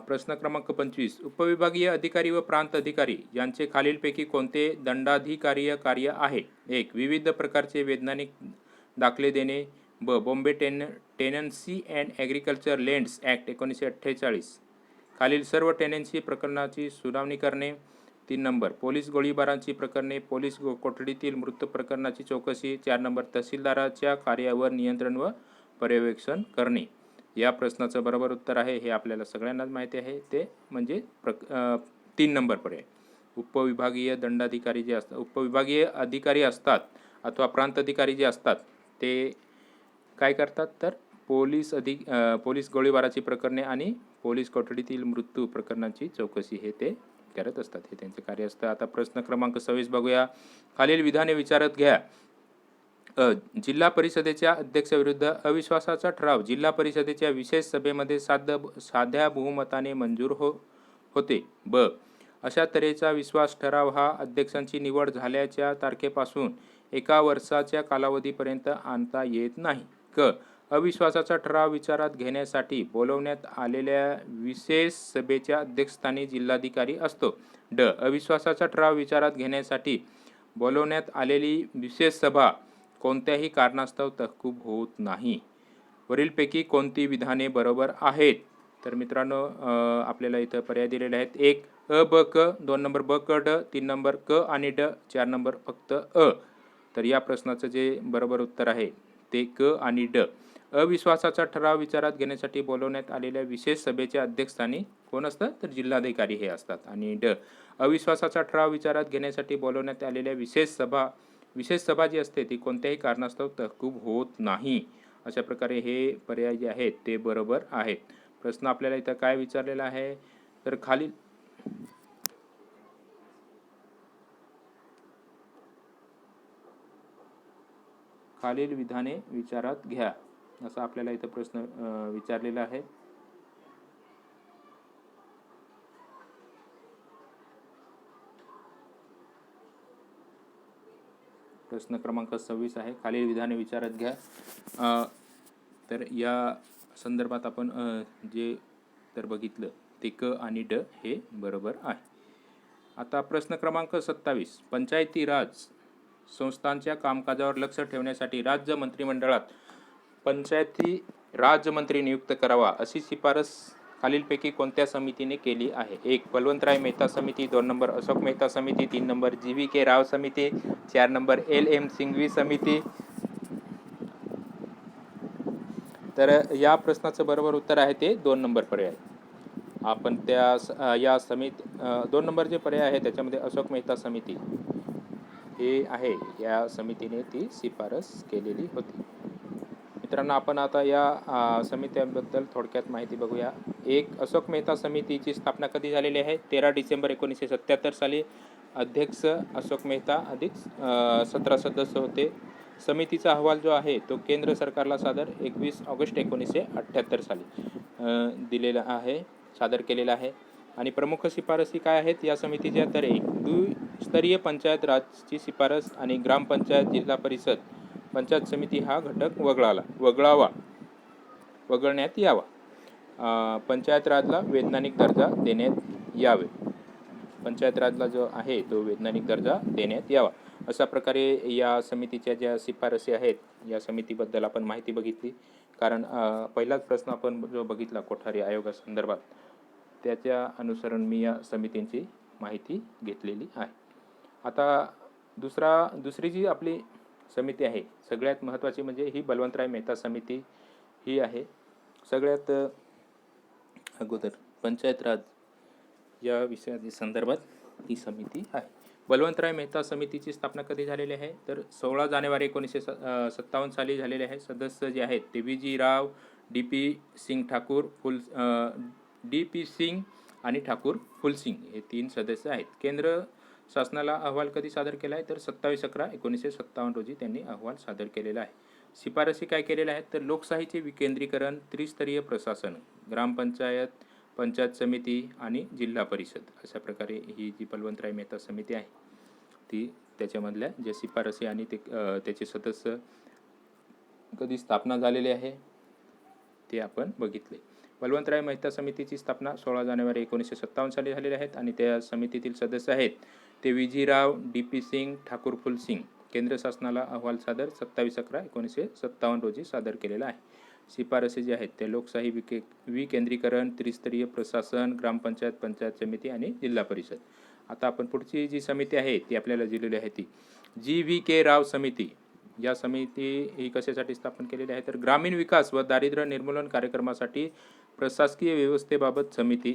प्रश्न क्रमांक 25, उपविभागीय अधिकारी व प्रांत अधिकारी यांचे खालीलपैकी कोणते दंडाधिकारीय कार्य आहे? 1. विविध प्रकारचे वैज्ञानिक दाखले देणे. ब. Bombay tenancy and agriculture lands act 1948 खालील सर्व टेनन्सी प्रकरणाची सुनावणी करणे. 3 नंबर, पोलीस गोळीबारांची प्रकरणे, पोलीस कोठडीतील मृत्यू प्रकरणाची चौकशी. 4 नंबर, तहसीलदाराच्या कार्यावर नियंत्रण व पर्यवेक्षण करणे. या प्रश्नाचं बरोबर उत्तर आहे, हे आपल्याला सगळ्यांनाच माहिती आहे, ते म्हणजे 3 नंबर पर्याय. उपविभागीय दंडाधिकारी जे असतात, उपविभागीय अधिकारी असतात अथवा प्रांत अधिकारी जे असतात ते काय करतात, तर पोलीस गोळीबाराची प्रकरणे आणि पोलीस कोठडीतील मृत्यू प्रकरणाची चौकशी हे ते करत असतात, हे त्यांचे कार्य असतं. आता प्रश्न क्रमांक 26 बघूया. खालील विधाने विचारत घ्या. जिल्हा परिषदेच्या अध्यक्षाविरुद्ध अविश्वासाचा ठराव जिल्हा परिषदेच्या विशेष सभेमध्ये साध्या बहुमताने मंजूर होते. ब. अशा तऱ्हेचा विश्वास ठराव हा अध्यक्षांची निवड झाल्याच्या तारखेपासून एका वर्षाच्या कालावधीपर्यंत आणता येत नाही. क. अविश्वासाचा ठराव विचारात घेण्यासाठी बोलवण्यात आलेल्या विशेष सभेच्या अध्यक्षस्थानी जिल्हाधिकारी असतो. ड. अविश्वासाचा ठराव विचारात घेण्यासाठी बोलवण्यात आलेली विशेष सभा कोणत्याही कारणास्तव तहकूब होत नाही. वरीलपैकी कोणती विधाने बरोबर आहेत? तर मित्रांनो, आपल्याला इथं पर्याय दिलेले आहेत. 1 अ ब क, 2 नंबर ब क ड, 3 नंबर क आणि ड, 4 नंबर फक्त अ. तर या प्रश्नाचं जे बरोबर उत्तर आहे ते क आणि ड. अविश्वासाचा ठराव विचारात घेण्यासाठी बोलवण्यात आलेल्या विशेष सभेच्या अध्यक्षस्थानी कोण असतं? तर जिल्हाधिकारी हे असतात. आणि ड. अविश्वासाचा ठराव विचारात घेण्यासाठी बोलवण्यात आलेल्या विशेष सभा जी असते ती कोणत्याही कारणास्तव तहकूब होत नाही. अशा प्रकारे हे पर्याय जे आहेत ते बरोबर आहेत. प्रश्न आपल्याला इथं काय विचारलेला आहे? तर खालील विधाने विचारात घ्या, असा आपल्याला इथं प्रश्न विचारलेला आहे. प्रश्न क्रमांक 26 आहे. खालील विधाने विचारात घ्या. तर या संदर्भात आपण जे तर बघितलं ते क आणि ड हे बरोबर आहे. आता प्रश्न क्रमांक 27. पंचायती राज संस्थांच्या कामकाजावर लक्ष ठेवण्यासाठी राज्य मंत्रिमंडळात पंचायती राज मंत्री नियुक्त करावा अशी शिफारस खालीलपैकी कोणत्या समितीने केली आहे? 1 बलवंतराय मेहता समिती, 2 नंबर अशोक मेहता समिती, 3 नंबर GVK राव समिती, 4 नंबर LM सिंघवी समिती. तर या प्रश्नाचं बरोबर उत्तर आहे ते 2 नंबर पर्याय. आपण या समिती 2 नंबर जे पर्याय आहे त्याच्यामध्ये अशोक मेहता समिती हे आहे, या समितीने ती शिफारस केलेली होती. मित्रांनो, आपण आता या समित्यांबद्दल थोडक्यात माहिती बघूया. 1 अशोक मेहता समितीची स्थापना कधी झालेली आहे? 13 डिसेंबर 1977 साली. अध्यक्ष अशोक मेहता अधिक 17 सदस्य होते. समितीचा अहवाल जो आहे तो केंद्र सरकारला 21 ऑगस्ट 1978 साली सादर केलेला आहे. आणि प्रमुख शिफारसी काय आहेत या समितीच्या? तर 1 द्विस्तरीय पंचायत राजची शिफारस आणि ग्रामपंचायत, जिल्हा परिषद, पंचायत समिती हा घटक वगळण्यात यावा. पंचायत राजला वैज्ञानिक दर्जा देण्यात यावे. पंचायत राजला जो आहे तो वैज्ञानिक दर्जा देण्यात यावा. अशा प्रकारे या समितीच्या ज्या शिफारसी आहेत या समितीबद्दल आपण माहिती बघितली. कारण पहिलाच प्रश्न आपण जो बघितला कोठारी आयोगासंदर्भात त्याच्या अनुसरण मी या समितींची माहिती घेतलेली आहे. आता दुसरी जी आपली समिती आहे सगळ्यात महत्त्वाची म्हणजे ही बलवंतराय मेहता समिती ही आहे. सगळ्यात अगोदर पंचायत राज या विषयाच्या संदर्भात ही समिती आहे. बलवंतराय मेहता समितीची स्थापना कधी झालेली आहे? तर 16 जानेवारी 1957 साली झालेले आहे. सदस्य जे आहेत ते VG राव, DP सिंग आणि ठाकूर फुलसिंग हे 3 सदस्य आहेत. केंद्र शासनाला अहवाल कधी सादर केला आहे? तर 27/11/1957 रोजी त्यांनी अहवाल सादर केलेला आहे. शिफारसी काय केलेल्या आहेत? तर लोकशाहीचे विकेंद्रीकरण, त्रिस्तरीय प्रशासन, ग्रामपंचायत, पंचायत समिती आणि जिल्हा परिषद अशा प्रकारे ही जी बलवंतराय मेहता समिती आहे ती त्याच्यामधल्या ज्या शिफारसी आणि त्याचे सदस्य कधी स्थापना झालेले आहे ते आपण बघितले. बलवंतराय मेहता समितीची स्थापना 16 जानेवारी 1957 साली झालेली आहेत आणि त्या समितीतील सदस्य आहेत ते VG राव, DP सिंग, ठाकूर फुलसिंग. केंद्र शासनाला अहवाल सादर 27/11/1957 रोजी सादर केलेला आहे. शिफारसी जे आहेत ते लोकशाही विकेंद्रीकरण, त्रिस्तरीय प्रशासन, ग्रामपंचायत, पंचायत समिती आणि जिल्हा परिषद. आता आपण पुढची जी समिती आहे ती आपल्याला दिलेली आहे ती GVK राव समिती. या समिती ही कशासाठी स्थापन केलेली आहे? तर ग्रामीण विकास व दारिद्र्य निर्मूलन कार्यक्रमासाठी प्रशासकीय व्यवस्थेबाबत समिती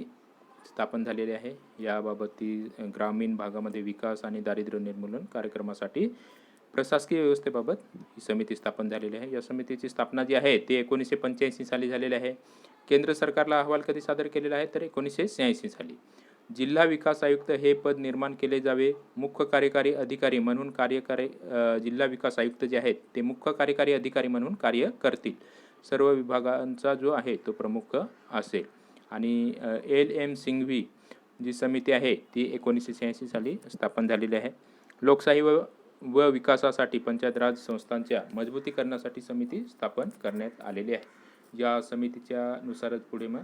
स्थापन झालेली आहे. याबाबत ती ग्रामीण भागामध्ये विकास आणि दारिद्र्य निर्मूलन कार्यक्रमासाठी प्रशासकीय व्यवस्थेबाबत ही समिती स्थापन झालेली आहे. या समितीची स्थापना जी आहे ती 1985 साली झालेली आहे. केंद्र सरकारला अहवाल कधी सादर केलेला आहे? तर 1986 साली. जिल्हा विकास आयुक्त हे पद निर्माण केले जावे. मुख्य कार्यकारी अधिकारी म्हणून जिल्हा विकास आयुक्त जे आहेत ते मुख्य कार्यकारी अधिकारी म्हणून कार्य करतील. सर्व विभागांचा जो आहे तो प्रमुख असेल. आणि LM सिंघवी जी समिती आहे ती 1986 साली स्थापन झालेली आहे. लोकशाही व व विकासासाठी पंचायत राज संस्थांच्या मजबूतीकरणासाठी समिती स्थापन करण्यात आलेली आहे। या समितीच्या नुसारच पुढे मग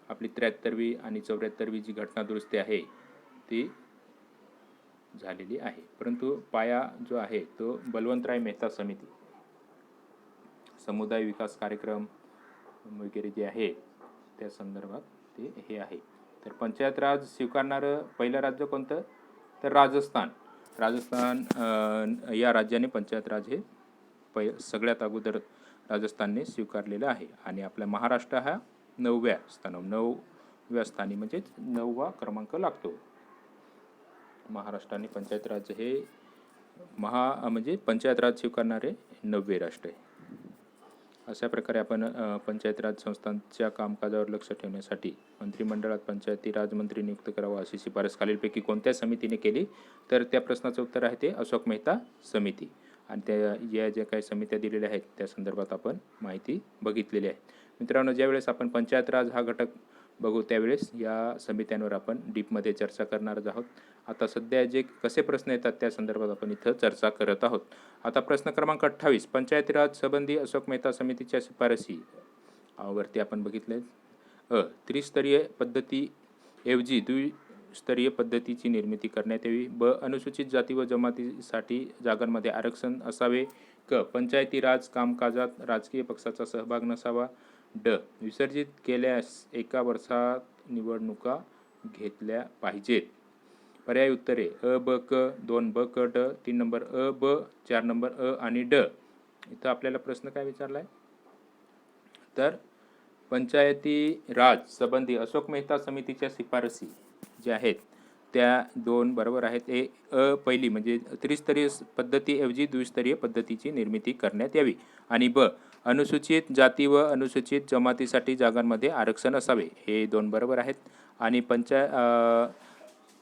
आपली 73वी आणि 74वी जी घटना दुरुस्ती आहे ती झालेली आहे। परंतु पाया जो आहे तो बलवंतराय मेहता समिती, समुदाय विकास कार्यक्रम वगैरे जे आहे त्या संदर्भात ते हे आहे। तर पंचायत राज स्वीकारणारं पहिलं राज्य कोणतं, तर राजस्थान या राज्याने पंचायत राज हे सगळ्यात अगोदर राजस्थानने स्वीकारलेलं आहे। आणि आपला महाराष्ट्र हा 9व्या स्थानी म्हणजे 9वा क्रमांक लागतो। महाराष्ट्राने पंचायत राज हे म्हणजे पंचायत राज स्वीकारणारे 9वे राष्ट्र आहे। अशा प्रकारे आपण पंचायत राज संस्थांच्या कामकाजावर लक्ष ठेवण्यासाठी मंत्रिमंडळात पंचायती राज मंत्री नियुक्त करावा अशी शिफारस खालीलपैकी कोणत्या समितीने केली, तर त्या प्रश्नाचं उत्तर आहे ते अशोक मेहता समिती। आणि त्या ज्या काही समित्या दिलेल्या आहेत त्या संदर्भात आपण माहिती बघितलेली आहे। मित्रांनो, ज्यावेळेस आपण पंचायत राज हा घटक बघू त्यावेळेस या समित्यांवर आपण डीपमध्ये चर्चा करणार आहोत। आता सध्या जे कसे प्रश्न येतात त्या संदर्भात आपण इथं चर्चा करत आहोत। आता प्रश्न क्रमांक 28, पंचायती राज संबंधी अशोक मेहता समितीच्या शिफारसी वरती आपण बघितले। त्रिस्तरीय पद्धतीऐवजी द्विस्तरीय पद्धतीची निर्मिती करण्यात यावी। ब, अनुसूचित जाती व जमातीसाठी जागांमध्ये आरक्षण असावे। क, पंचायती राज कामकाजात राजकीय पक्षाचा सहभाग नसावा। ड, विसर्जित केल्यास एका वर्षात निवडणुका घेतल्या पाहिजेत। पर्याय उत्तरे अ, ब, क, 2 ब, क, ड, 3 नंबर अ, ब, 4 नंबर अ आणि ड। इथं आपल्याला प्रश्न काय विचारलाय, तर पंचायती राज संबंधी अशोक मेहता समितीच्या शिफारसी ज्या आहेत त्या 2 बरोबर आहेत। पहिली म्हणजे त्रिस्तरीय पद्धतीऐवजी द्विस्तरीय पद्धतीची निर्मिती करण्यात यावी। आणि ब, अनुसूचित जाती व अनुसूचित जमातीसाठी जागांमध्ये आरक्षण असावे, हे 2 बरोबर आहेत। आणि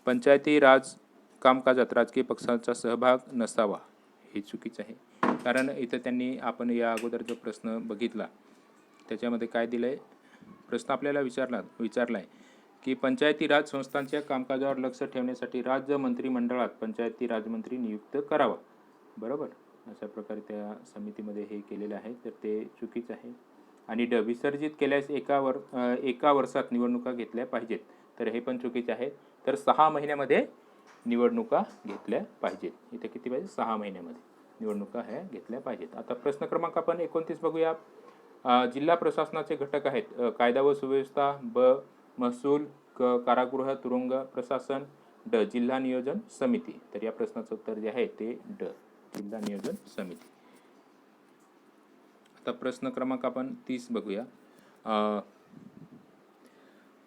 पंचायती राज कामकाजात राजकीय पक्षांचा सहभाग नसावा हे चुकीचं आहे। कारण इथं त्यांनी आपण या अगोदर जो प्रश्न बघितला त्याच्यामध्ये काय दिलंय, प्रश्न आपल्याला विचारलाय की पंचायती राज संस्थांच्या कामकाजावर लक्ष ठेवण्यासाठी राज्य मंत्रिमंडळात पंचायती राजमंत्री नियुक्त करावा, बरोबर। अशा प्रकारे त्या समितीमध्ये हे केलेलं आहे, तर ते चुकीचं आहे। आणि ड, विसर्जित केल्यास एका वर्षात निवडणुका घेतल्या पाहिजेत, तर हे पण चुकीचे आहे। तर 6 महिन्यामध्ये निवडणुका घेतल्या पाहिजेत। इथे किती पाहिजे, 6 महिन्यामध्ये निवडणुका ह्या घेतल्या पाहिजेत। आता प्रश्न क्रमांक आपण 29 बघूया। जिल्हा प्रशासनाचे घटक आहेत कायदा व सुव्यवस्था, ब, महसूल, क, कारागृह तुरुंग प्रशासन, ड, जिल्हा नियोजन समिती। तर या प्रश्नाचं उत्तर जे आहे ते ड, जिल्हा नियोजन समिती। आता प्रश्न क्रमांक आपण 30 बघूया।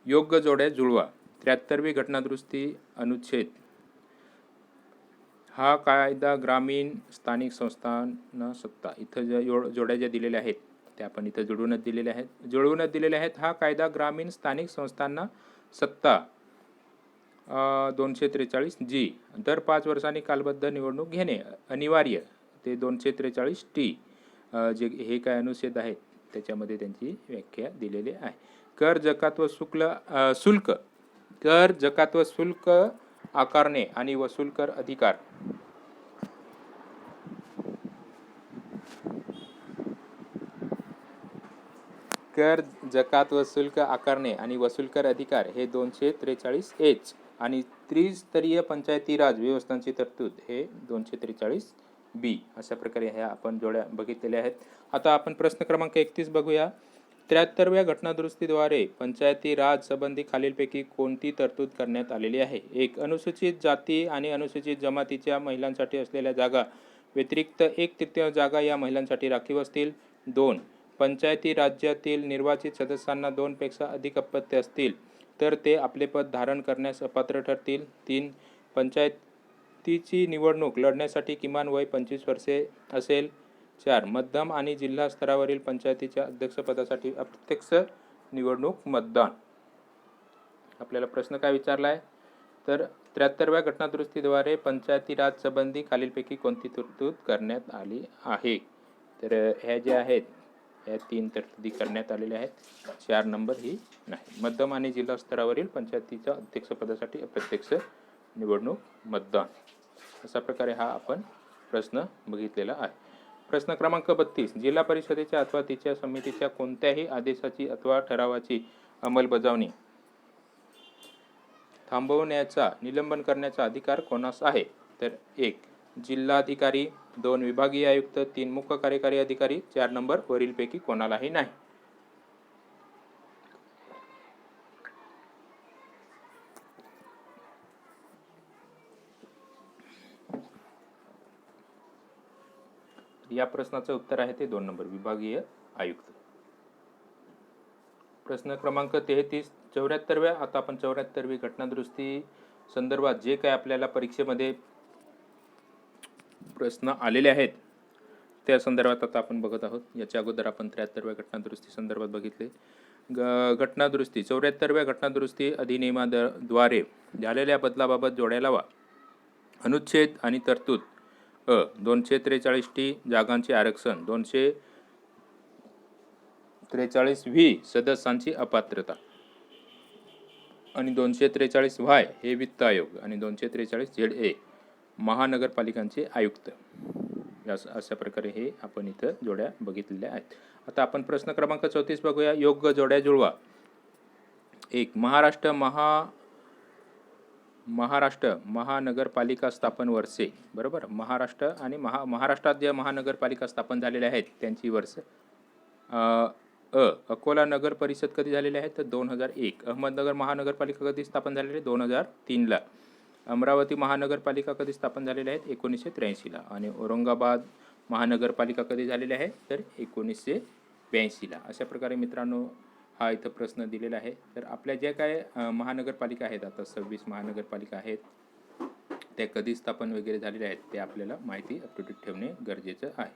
योग्य जोड्या जुळवा। 73वी घटनादुरुस्ती अनुच्छेद हा कायदा ग्रामीण स्थानिक संस्थांना सत्ता, इथं ज्या जोड्या ज्या दिलेल्या आहेत त्या आपण इथं जुळवूनच दिलेल्या आहेत। हा कायदा ग्रामीण स्थानिक संस्थांना सत्ता 243 जी, दर 5 वर्षांनी कालबद्ध निवडणूक घेणे अनिवार्य, ते 243 टी जे हे काय अनुच्छेद आहेत त्याच्यामध्ये त्यांची व्याख्या दिलेली आहे। कर, जकात व शुल्क, कर, जकात व शुल्क आकारणे आणि वसूल कर अधिकार, कर, जकात व शुल्क आकारणे आणि वसूल कर अधिकार हे 243 एच आणि त्रिस्तरीय पंचायती राज व्यवस्थांची तरतूद हे 243 बी। अशा प्रकारे ह्या आपण जोड्या बघितलेल्या आहेत। आता आपण प्रश्न क्रमांक 31 बघूया। 73व्या घटनादुरुस्तीद्वारे पंचायती राज संबंधी खालीलपैकी कोणती तरतूद करण्यात आलेली आहे। 1, अनुसूचित जाती आणि अनुसूचित जमातीच्या महिलांसाठी असलेल्या जागा व्यतिरिक्त 1/3 जागा या महिलांसाठी राखीव असतील। 2, पंचायती राज्यातील निर्वाचित सदस्यांना 2 पेक्षा अधिक अपत्य असतील तर ते आपले पद धारण करण्यास अपात्र ठरतील। 3, पंचायतीची निवडणूक लढण्यासाठी किमान वय 25 वर्षे असेल। 4, मध्यम आणि जिल्हा स्तरावरील पंचायतीच्या अध्यक्षपदासाठी अप्रत्यक्ष निवडणूक मतदान। आपल्याला प्रश्न काय विचारला आहे, तर 73व्या घटनादुरुस्तीद्वारे पंचायती राज संबंधी खालीलपैकी कोणती तरतूद करण्यात आली आहे। तर ह्या ज्या आहेत ह्या 3 तरतुदी करण्यात आलेल्या आहेत। 4 नंबर ही नाही। मध्यम आणि जिल्हा स्तरावरील पंचायतीच्या अध्यक्षपदासाठी अप्रत्यक्ष निवडणूक मतदान, अशा प्रकारे हा आपण प्रश्न बघितलेला आहे. प्रश्न क्रमांक 32, जिल्हा परिषदेच्या अथवा तिच्या समितीच्या कोणत्याही आदेशाची अथवा ठरावाची अंमलबजावणी थांबवण्याचा, निलंबन करण्याचा अधिकार कोणास आहे? तर 1 जिल्हाधिकारी, 2 विभागीय आयुक्त, 3 मुख्य कार्यकारी अधिकारी, 4 नंबर वरीलपैकी कोणालाही नाही. या प्रश्नाचं उत्तर आहे ते 2 नंबर विभागीय आयुक्त. प्रश्न क्रमांक 33, 74व्या, आता आपण 74वी घटनादुरुस्ती संदर्भात जे काय आपल्याला परीक्षेमध्ये प्रश्न आलेले आहेत त्या संदर्भात आता आपण बघत आहोत. याच्या अगोदर आपण 73व्या घटनादुरुस्ती संदर्भात बघितले. घटनादुरुस्ती 74व्या घटनादुरुस्ती अधिनियमाद्वारे झालेल्या बदलाबाबत जोड्या लावा. अनुच्छेद आणि तरतूद 243 टी जागांचे आरक्षण, 243 व्ही सदस्यांची अपात्रता आणि 243 व्हाय हे वित्त आयोग आणि 243 ZA महानगरपालिकांचे आयुक्त. अशा प्रकारे हे आपण इथं जोड्या बघितलेल्या आहेत. आता आपण प्रश्न क्रमांक 34 बघूया. योग्य जोड्या जुळवा. 1 महाराष्ट्र महानगरपालिका स्थापन वर्षे, बरोबर. महाराष्ट्र आणि महाराष्ट्रात ज्या महानगरपालिका स्थापन झालेल्या आहेत त्यांची वर्ष. अकोला नगर परिषद कधी झालेली आहे तर 2001. अहमदनगर महानगरपालिका कधी स्थापन झालेली आहे 2003ला. अमरावती महानगरपालिका कधी स्थापन झालेल्या आहेत 1983ला. आणि औरंगाबाद महानगरपालिका कधी झालेली आहे तर 1982ला. अशा प्रकारे मित्रांनो हा इथं प्रश्न दिलेला आहे. तर आपल्या ज्या काय महानगरपालिका आहेत, आता 26 महानगरपालिका आहेत, त्या कधी स्थापन वगैरे झालेल्या आहेत ते आपल्याला माहिती अप टू डेट ठेवणे गरजेचं आहे.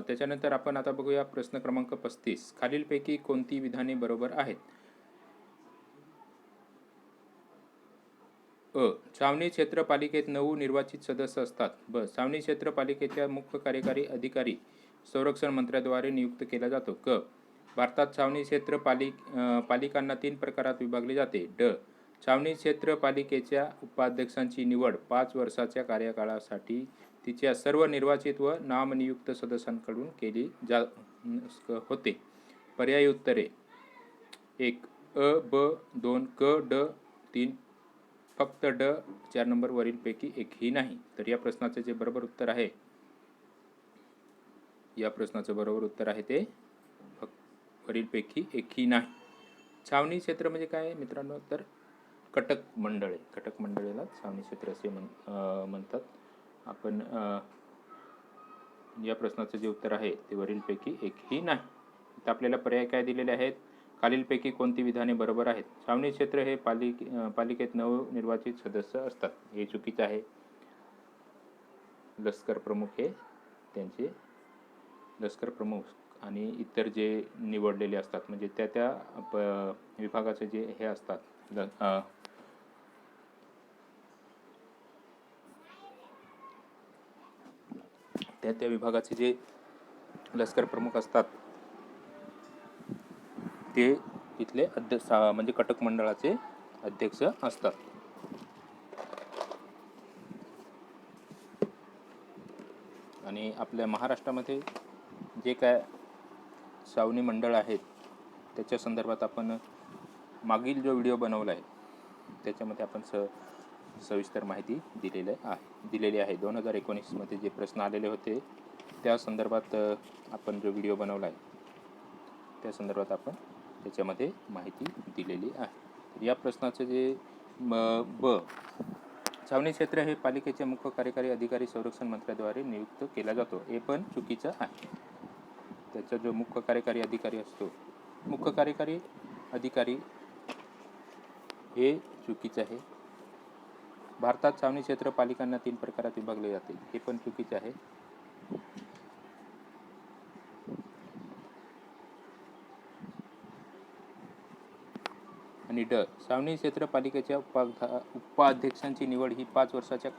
त्याच्यानंतर आपण आता बघूया प्रश्न क्रमांक 35, खालीलपैकी कोणती विधाने बरोबर आहेत? छावणी क्षेत्रपालिकेत 9 निर्वाचित सदस्य असतात. ब छावणी क्षेत्रपालिकेच्या मुख्य कार्यकारी अधिकारी संरक्षण मंत्र्याद्वारे नियुक्त केला जातो. क भारतात छावणी क्षेत्र पालिकांना 3 प्रकारात विभागले जाते. ड छावणी क्षेत्रपालिकेच्या उपाध्यक्षांची निवड 5 वर्षाच्या कार्यकाळासाठी तिच्या सर्व निर्वाचित व नामनियुक्त सदस्यांकडून केली होते. पर्यायी उत्तरे 1 अ, ब, 2 क, ड, 3 फक्त ड, 4 नंबर वरीलपैकी एकही नाही. तर या प्रश्नाचं जे बरोबर उत्तर आहे, या प्रश्नाचं बरोबर उत्तर आहे ते वरीलपैकी एकही नाही. छावणी क्षेत्र म्हणजे काय मित्रांनो, तर कटक मंडळे, कटक मंडळीला छावणी क्षेत्र असे म्हणतात. आपण या प्रश्नाचं जे उत्तर आहे ते वरीलपैकी एकही नाही. तर आपल्याला पर्याय काय दिलेले आहेत? खालीलपैकी कोणती विधाने बरोबर आहेत? छावणी क्षेत्र हे पालिकेत 9 निर्वाचित सदस्य असतात, हे चुकीचं आहे. लष्कर प्रमुख हे त्यांचे लष्कर प्रमुख आणि इतर जे निवडलेले असतात म्हणजे त्या विभागाचे जे हे असतात त्या विभागाचे जे लष्कर प्रमुख असतात ते तिथले अध्यक्ष म्हणजे कटक मंडळाचे अध्यक्ष असतात. आणि आपल्या महाराष्ट्रामध्ये जे काय छावणी मंडळ आहेत त्याच्या संदर्भात आपण मागील जो व्हिडिओ बनवला आहे त्याच्यामध्ये आपण सविस्तर माहिती दिलेली आहे. 2019मध्ये जे प्रश्न आलेले होते त्या संदर्भात आपण जो व्हिडिओ बनवला आहे त्या संदर्भात आपण त्याच्यामध्ये माहिती दिलेली आहे. या प्रश्नाचं जे ब छावणी क्षेत्र हे पालिकेचे मुख्य कार्यकारी अधिकारी संरक्षण मंत्र्याद्वारे नियुक्त केला जातो, हे पण चुकीचं आहे. त्याचा जो मुख्य कार्यकारी अधिकारी असतो, मुख्य कार्यकारी अधिकारी हे चुकीचं आहे. भारतात छावणी क्षेत्र पालिकांना 3 प्रकारात विभागले जाते, हे पण चुकीचे आहे. आणि ड छावणी क्षेत्र पालिकेच्या उपाध्यक्षांची निवड ही 5 वर्षाच्या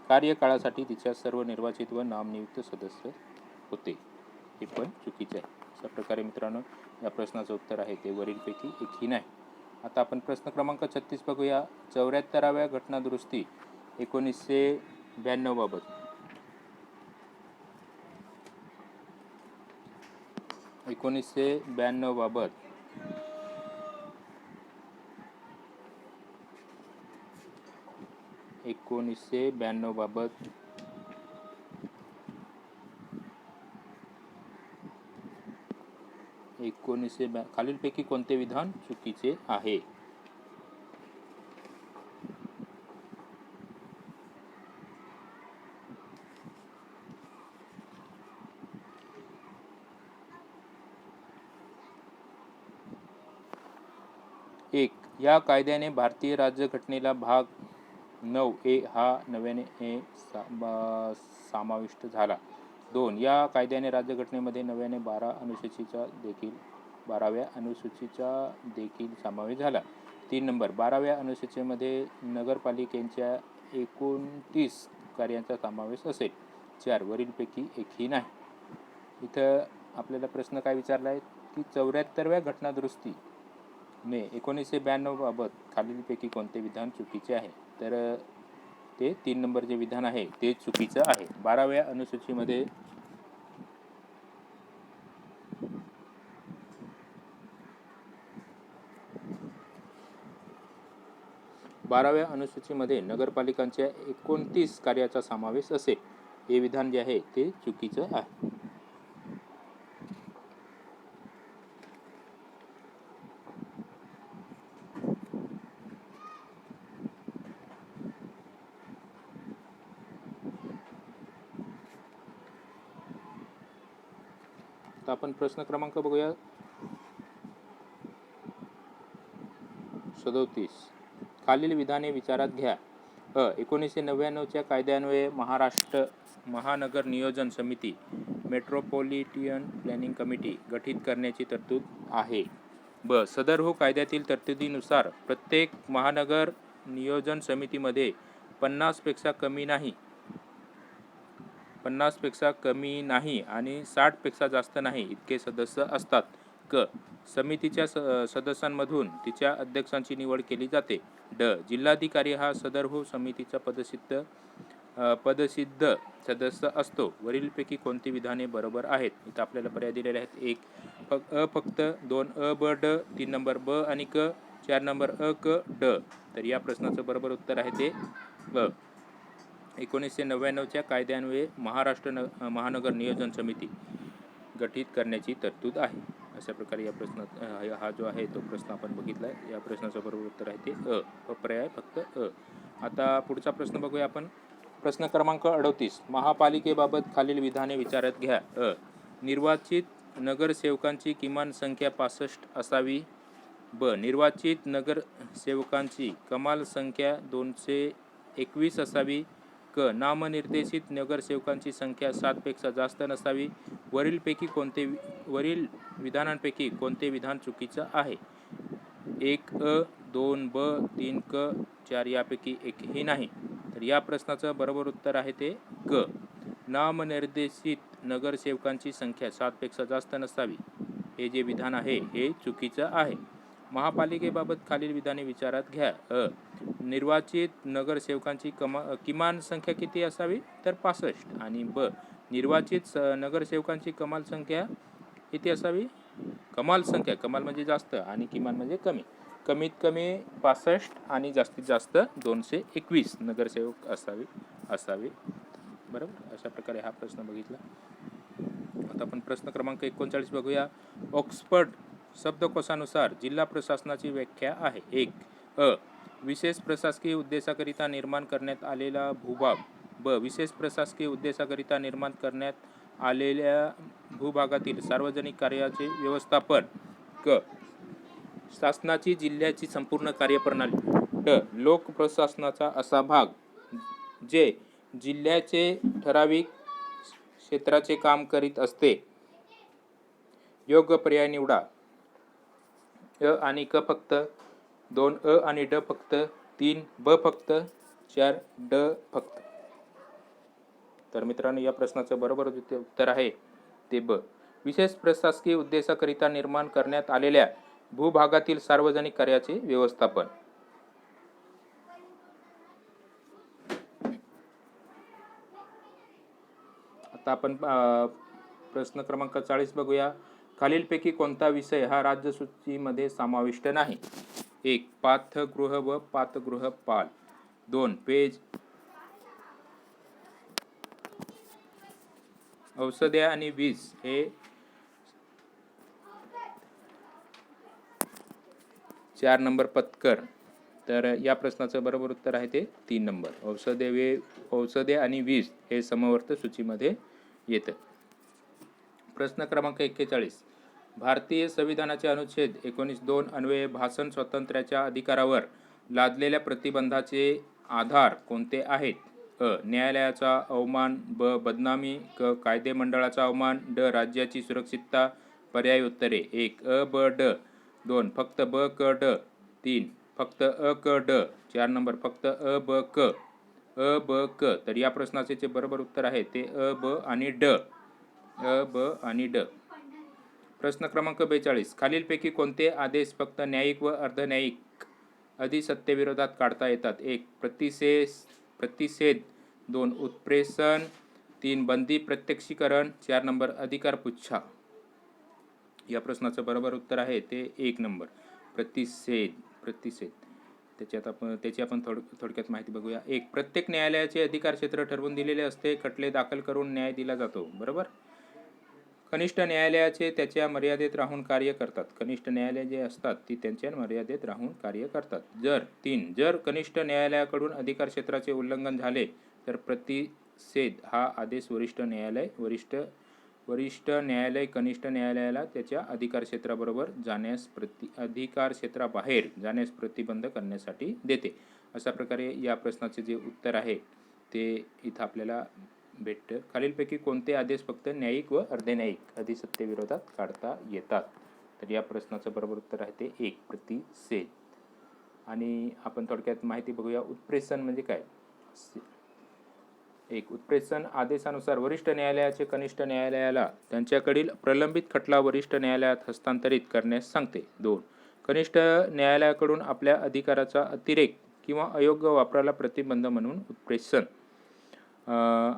कार्यकाळासाठी तिच्या सर्व निर्वाचित व नामनियुक्त सदस्य होते, हे पण चुकीचे आहे. अशा प्रकारे मित्रांनो या प्रश्नाचं उत्तर आहे ते वरीलपैकी एकही नाही. आता आपण प्रश्न क्रमांक 36 बघूया. 74व्या घटनादुरुस्ती 1992 बाबत. 1992 बाबत 1992 बाबत खालीलपैकी कोणते विधान चुकीचे आहे? एक, या कायद्याने भारतीय राज्यघटनेला भाग 9A हा नव्याने समाविष्ट झाला. 2, या कायद्याने राज्यघटनेमध्ये नव्याने 12व्या अनुसूचीचा देखील समावेश झाला. 3 नंबर, 12व्या अनुसूचीमध्ये नगरपालिकेच्या 29 कार्यांचा समावेश असेल. 4, वरीलपैकी एकही नाही. इथं आपल्याला प्रश्न काय विचारला आहे की 74व्या घटनादुरुस्ती मे 1992 बाबत खालीलपैकी कोणते विधान चुकीचे आहे? तर ते 3 नंबर जे विधान आहे ते चुकीचं आहे. 12व्या अनुसूचीमध्ये नगरपालिकांच्या 29 कार्याचा समावेश असेल. हे विधान जे आहे ते चुकीचं आहे. तर आपण प्रश्न क्रमांक बघूया 37. खालील विधाने विचारात घ्या. 1999च्या कायद्यान्वये महाराष्ट्र महानगर नियोजन समिती मेट्रोपॉलिटन प्लॅनिंग कमिटी गठीत करण्याची तरतूद आहे. ब, सदर कायद्यातील तरतुदीनुसार प्रत्येक महानगर नियोजन समितीमध्ये 50 पेक्षा कमी नाही आणि 60 पेक्षा जास्त नाही इतके सदस्य असतात. क, समितीच्या सदस्यांमधून तिच्या अध्यक्षांची निवड केली जाते. ड, जिल्हाधिकारी हा सदर समितीचा पदसिद्ध सदस्य असतो. वरीलपैकी कोणती विधाने बरोबर आहेत? इथं आपल्याला पर्याय दिलेले आहेत. 1 फक्त, 2 ब ड, 3 नंबर ब आणि क, 4 नंबर क ड. तर या प्रश्नाचं बरोबर उत्तर आहे ते ब. 1999च्या कायद्यान्वये महाराष्ट्र महानगर नियोजन समिती गठीत करण्याची तरतूद आहे. अशा प्रकारे या प्रश्नात हा जो आहे तो प्रश्न आपण बघितला आहे. या प्रश्नाचं बरोबर उत्तर आहे ते पर्याय फक्त अ. आता पुढचा प्रश्न बघूया आपण. प्रश्न क्रमांक 38. महापालिकेबाबत खालील विधाने विचारात घ्या. निर्वाचित नगरसेवकांची किमान संख्या 65 असावी. ब, निर्वाचित नगरसेवकांची कमाल संख्या 221 असावी. क, नामनिर्देशित नगरसेवकांची संख्या 7 पेक्षा जास्त नसावी. वरील विधानांपैकी कोणते विधान चुकीचं आहे? 1 अ, 2 ब, 3 क, 4 यापैकी एकही नाही. तर या प्रश्नाचं बरोबर उत्तर आहे ते क, नामनिर्देशित नगरसेवकांची संख्या 7 पेक्षा जास्त नसावी. हे जे विधान आहे हे चुकीचं आहे. महापालिकेबाबत खालील विधाने विचारात घ्या. निर्वाचित नगरसेवकांची किमान संख्या किती असावी? तर 65. आणि ब, निर्वाचित नगरसेवकांची कमाल संख्या किती असावी? कमाल म्हणजे जास्त आणि किमान म्हणजे कमी. कमीत कमी 65 आणि जास्तीत जास्त 221 नगरसेवक असावे. बरोबर. अशा प्रकारे हा प्रश्न बघितला. आता आपण प्रश्न क्रमांक 39 बघूया. ऑक्सफर्ड शब्दकोशानुसार जिल्हा प्रशासनाची व्याख्या आहे. 1 अ, विशेष प्रशासकीय उद्देशाकरिता निर्माण करण्यात आलेला भूभाग. ब, विशेष प्रशासकीय उद्देशाकरिता निर्माण करण्यात आलेल्या भूभागातील सार्वजनिक कार्याचे व्यवस्थापन. क, शासनाची जिल्ह्याची संपूर्ण कार्यप्रणाली. ड, लोकप्रशासनाचा असा भाग जे जिल्ह्याचे ठराविक क्षेत्राचे काम करीत असते. योग्य पर्याय निवडा. अ आणि क फक्त, 2 अ आणि ड फक्त, 3 ब फक्त, 4 ड फक्त. तर मित्रांनो या प्रश्नाचं बरोबर उत्तर आहे ते ब, विशेष प्रशासकीय उद्देशाकरिता निर्माण करण्यात आलेल्या भूभागातील सार्वजनिक कार्याचे व्यवस्थापन. आता आपण प्रश्न क्रमांक 40 बघूया. खालीलपैकी कोणता विषय हा राज्यसूचीमध्ये समाविष्ट नाही? 1. पाथगृह व पाथगृहपाल. 2. पेज औषधे आणि वीज हे 4 नंबर पत्कर. तर या प्रश्नाचं बरोबर उत्तर आहे ते 3 नंबर. औषधे आणि वीज हे समवर्त सूचीमध्ये येतं. प्रश्न क्रमांक 41. भारतीय संविधानाचे अनुच्छेद 19(2) अन्वये भाषण स्वातंत्र्याच्या अधिकारावर लादलेल्या प्रतिबंधाचे आधार कोणते आहेत? अ. न्यायालयाचा अवमान. ब. बदनामी. क. कायदेमंडळाचा अवमान. ड. राज्याची सुरक्षितता. पर्याय उत्तरे 1. अ. ब. ड. 2. फक्त ब. क. ड. 3. फक्त अ. क. ड. 4 नंबर फक्त अ. ब. क. अ. ब. क. तर या प्रश्नाचे जे बरोबर उत्तर आहे ते अ. ब. आणि ड. अ. ब. आणि ड. प्रश्न क्रमांक 42. खालीलपैकी कोणते आदेश फक्त न्यायिक व अर्धन्यायिक अधिसत्तेविरोधात काढता येतात? 1. प्रतिषेध. 2. उत्प्रेषण. 3. बंदी प्रत्यक्षीकरण. 4 नंबर अधिकारपुच्छा. या प्रश्नाचं बरोबर उत्तर आहे ते 1 नंबर प्रतिषेध. त्याची आपण थोडक्यात माहिती बघूया. 1. प्रत्येक न्यायालयाचे अधिकार क्षेत्र ठरवून दिलेले असते. खटले दाखल करून न्याय दिला जातो. बरोबर. कनिष्ठ न्यायालयाचे त्याच्या मर्यादेत राहून कार्य करतात. कनिष्ठ न्यायालय जे असतात ती त्यांच्या मर्यादेत राहून कार्य करतात. 3. जर कनिष्ठ न्यायालयाकडून अधिकार क्षेत्राचे उल्लंघन झाले तर प्रतिषेध हा आदेश वरिष्ठ न्यायालय कनिष्ठ न्यायालयाला त्याच्या अधिकार क्षेत्राबाहेर जाण्यास प्रतिबंध करण्यासाठी देते. अशा प्रकारे या प्रश्नाचे जे उत्तर आहे ते इथं आपल्याला भेटतं. खालीलपैकी कोणते आदेश फक्त न्यायिक व अर्धन्यायिक अधिसत्तेविरोधात काढता येतात? तर या प्रश्नाचं बरोबर उत्तर आहे ते 1. प्रतिषेध. आणि आपण थोडक्यात माहिती बघूया. उत्प्रेषण म्हणजे काय? 1. उत्प्रेषण आदेशानुसार वरिष्ठ न्यायालयाचे कनिष्ठ न्यायालयाला त्यांच्याकडील प्रलंबित खटला वरिष्ठ न्यायालयात हस्तांतरित करण्यास सांगते. 2. कनिष्ठ न्यायालयाकडून आपल्या अधिकाराचा अतिरेक किंवा अयोग्य वापराला प्रतिबंध म्हणून उत्प्रेषण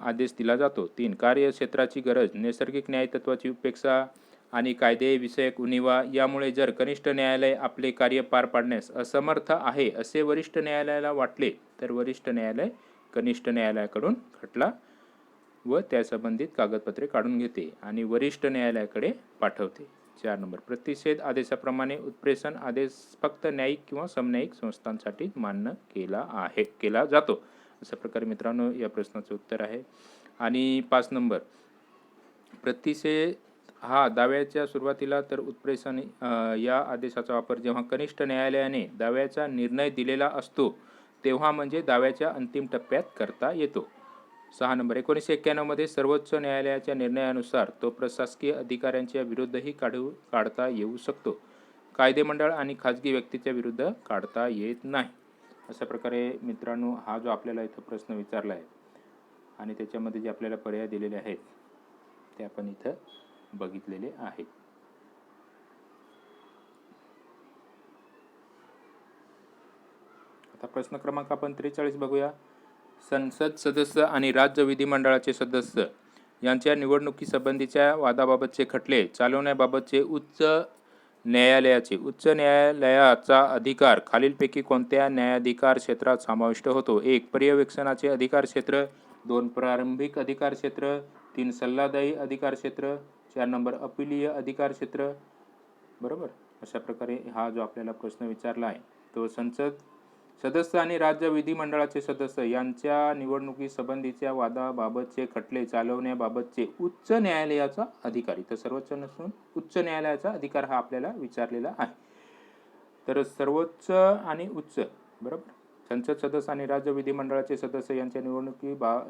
आदेश दिला जातो. 3. कार्यक्षेत्राची गरज, नैसर्गिक न्यायतत्वाची उपेक्षा आणि कायदेविषयक उणिवा यामुळे जर कनिष्ठ न्यायालय आपले कार्य पार पाडण्यास असमर्थ आहे असे वरिष्ठ न्यायालयाला वाटले तर वरिष्ठ न्यायालय कनिष्ठ न्यायालयाकडून खटला व त्या संबंधित कागदपत्रे काढून घेते आणि वरिष्ठ न्यायालयाकडे पाठवते. 4 नंबर प्रतिषेध आदेशाप्रमाणे उत्प्रेषण आदेश फक्त न्यायिक किंवा समन्यायिक संस्थांसाठी मान्य केला जातो. अशा प्रकारे मित्रांनो या प्रश्नाचं उत्तर आहे. आणि 5 नंबर प्रतिषेध हा दाव्याच्या सुरुवातीला तर उत्प्रेषण या आदेशाचा वापर जेव्हा कनिष्ठ न्यायालयाने दाव्याचा निर्णय दिलेला असतो तेव्हा म्हणजे दाव्याच्या अंतिम टप्प्यात करता येतो. 6 नंबर 1991 मध्ये सर्वोच्च न्यायालयाच्या निर्णयानुसार तो प्रशासकीय अधिकाऱ्यांच्या विरुद्धही काढता येऊ शकतो. कायदेमंडळ आणि खाजगी व्यक्तीच्या विरुद्ध काढता येत नाही. अशा प्रकारे मित्रांनो हा जो आपल्याला इथं प्रश्न विचारला आहे आणि त्याच्यामध्ये जे आपल्याला पर्याय दिलेले आहेत ते आपण इथं बघितलेले आहेत. आता प्रश्न क्रमांक आपण 43 बघूया. संसद सदस्य आणि राज्य विधिमंडळाचे सदस्य यांच्या निवडणुकीसंबंधीच्या वादाबाबतचे खटले चालवण्याबाबतचे उच्च न्यायालयाचा अधिकार खालीलपैकी कोणत्या न्यायाधिकार क्षेत्रात समाविष्ट होतो? 1. पर्यवेक्षणाचे अधिकार क्षेत्र. 2. प्रारंभिक अधिकार क्षेत्र. 3. सल्लादायी अधिकार क्षेत्र. 4 नंबर अपीलीय अधिकार क्षेत्र. बरोबर. अशा प्रकारे हा जो आपल्याला प्रश्न विचारला आहे तो संसद सदस्य आणि राज्य विधिमंडळाचे सदस्य यांच्या निवडणुकीसंबंधीच्या वादाबाबतचे खटले चालवण्याबाबतचे उच्च न्यायालयाचा अधिकार. इथं सर्वोच्च नसून उच्च न्यायालयाचा अधिकार हा आपल्याला विचारलेला आहे. तर सर्वोच्च आणि उच्च. बरोबर. संसद सदस्य आणि राज्य विधिमंडळाचे सदस्य यांच्या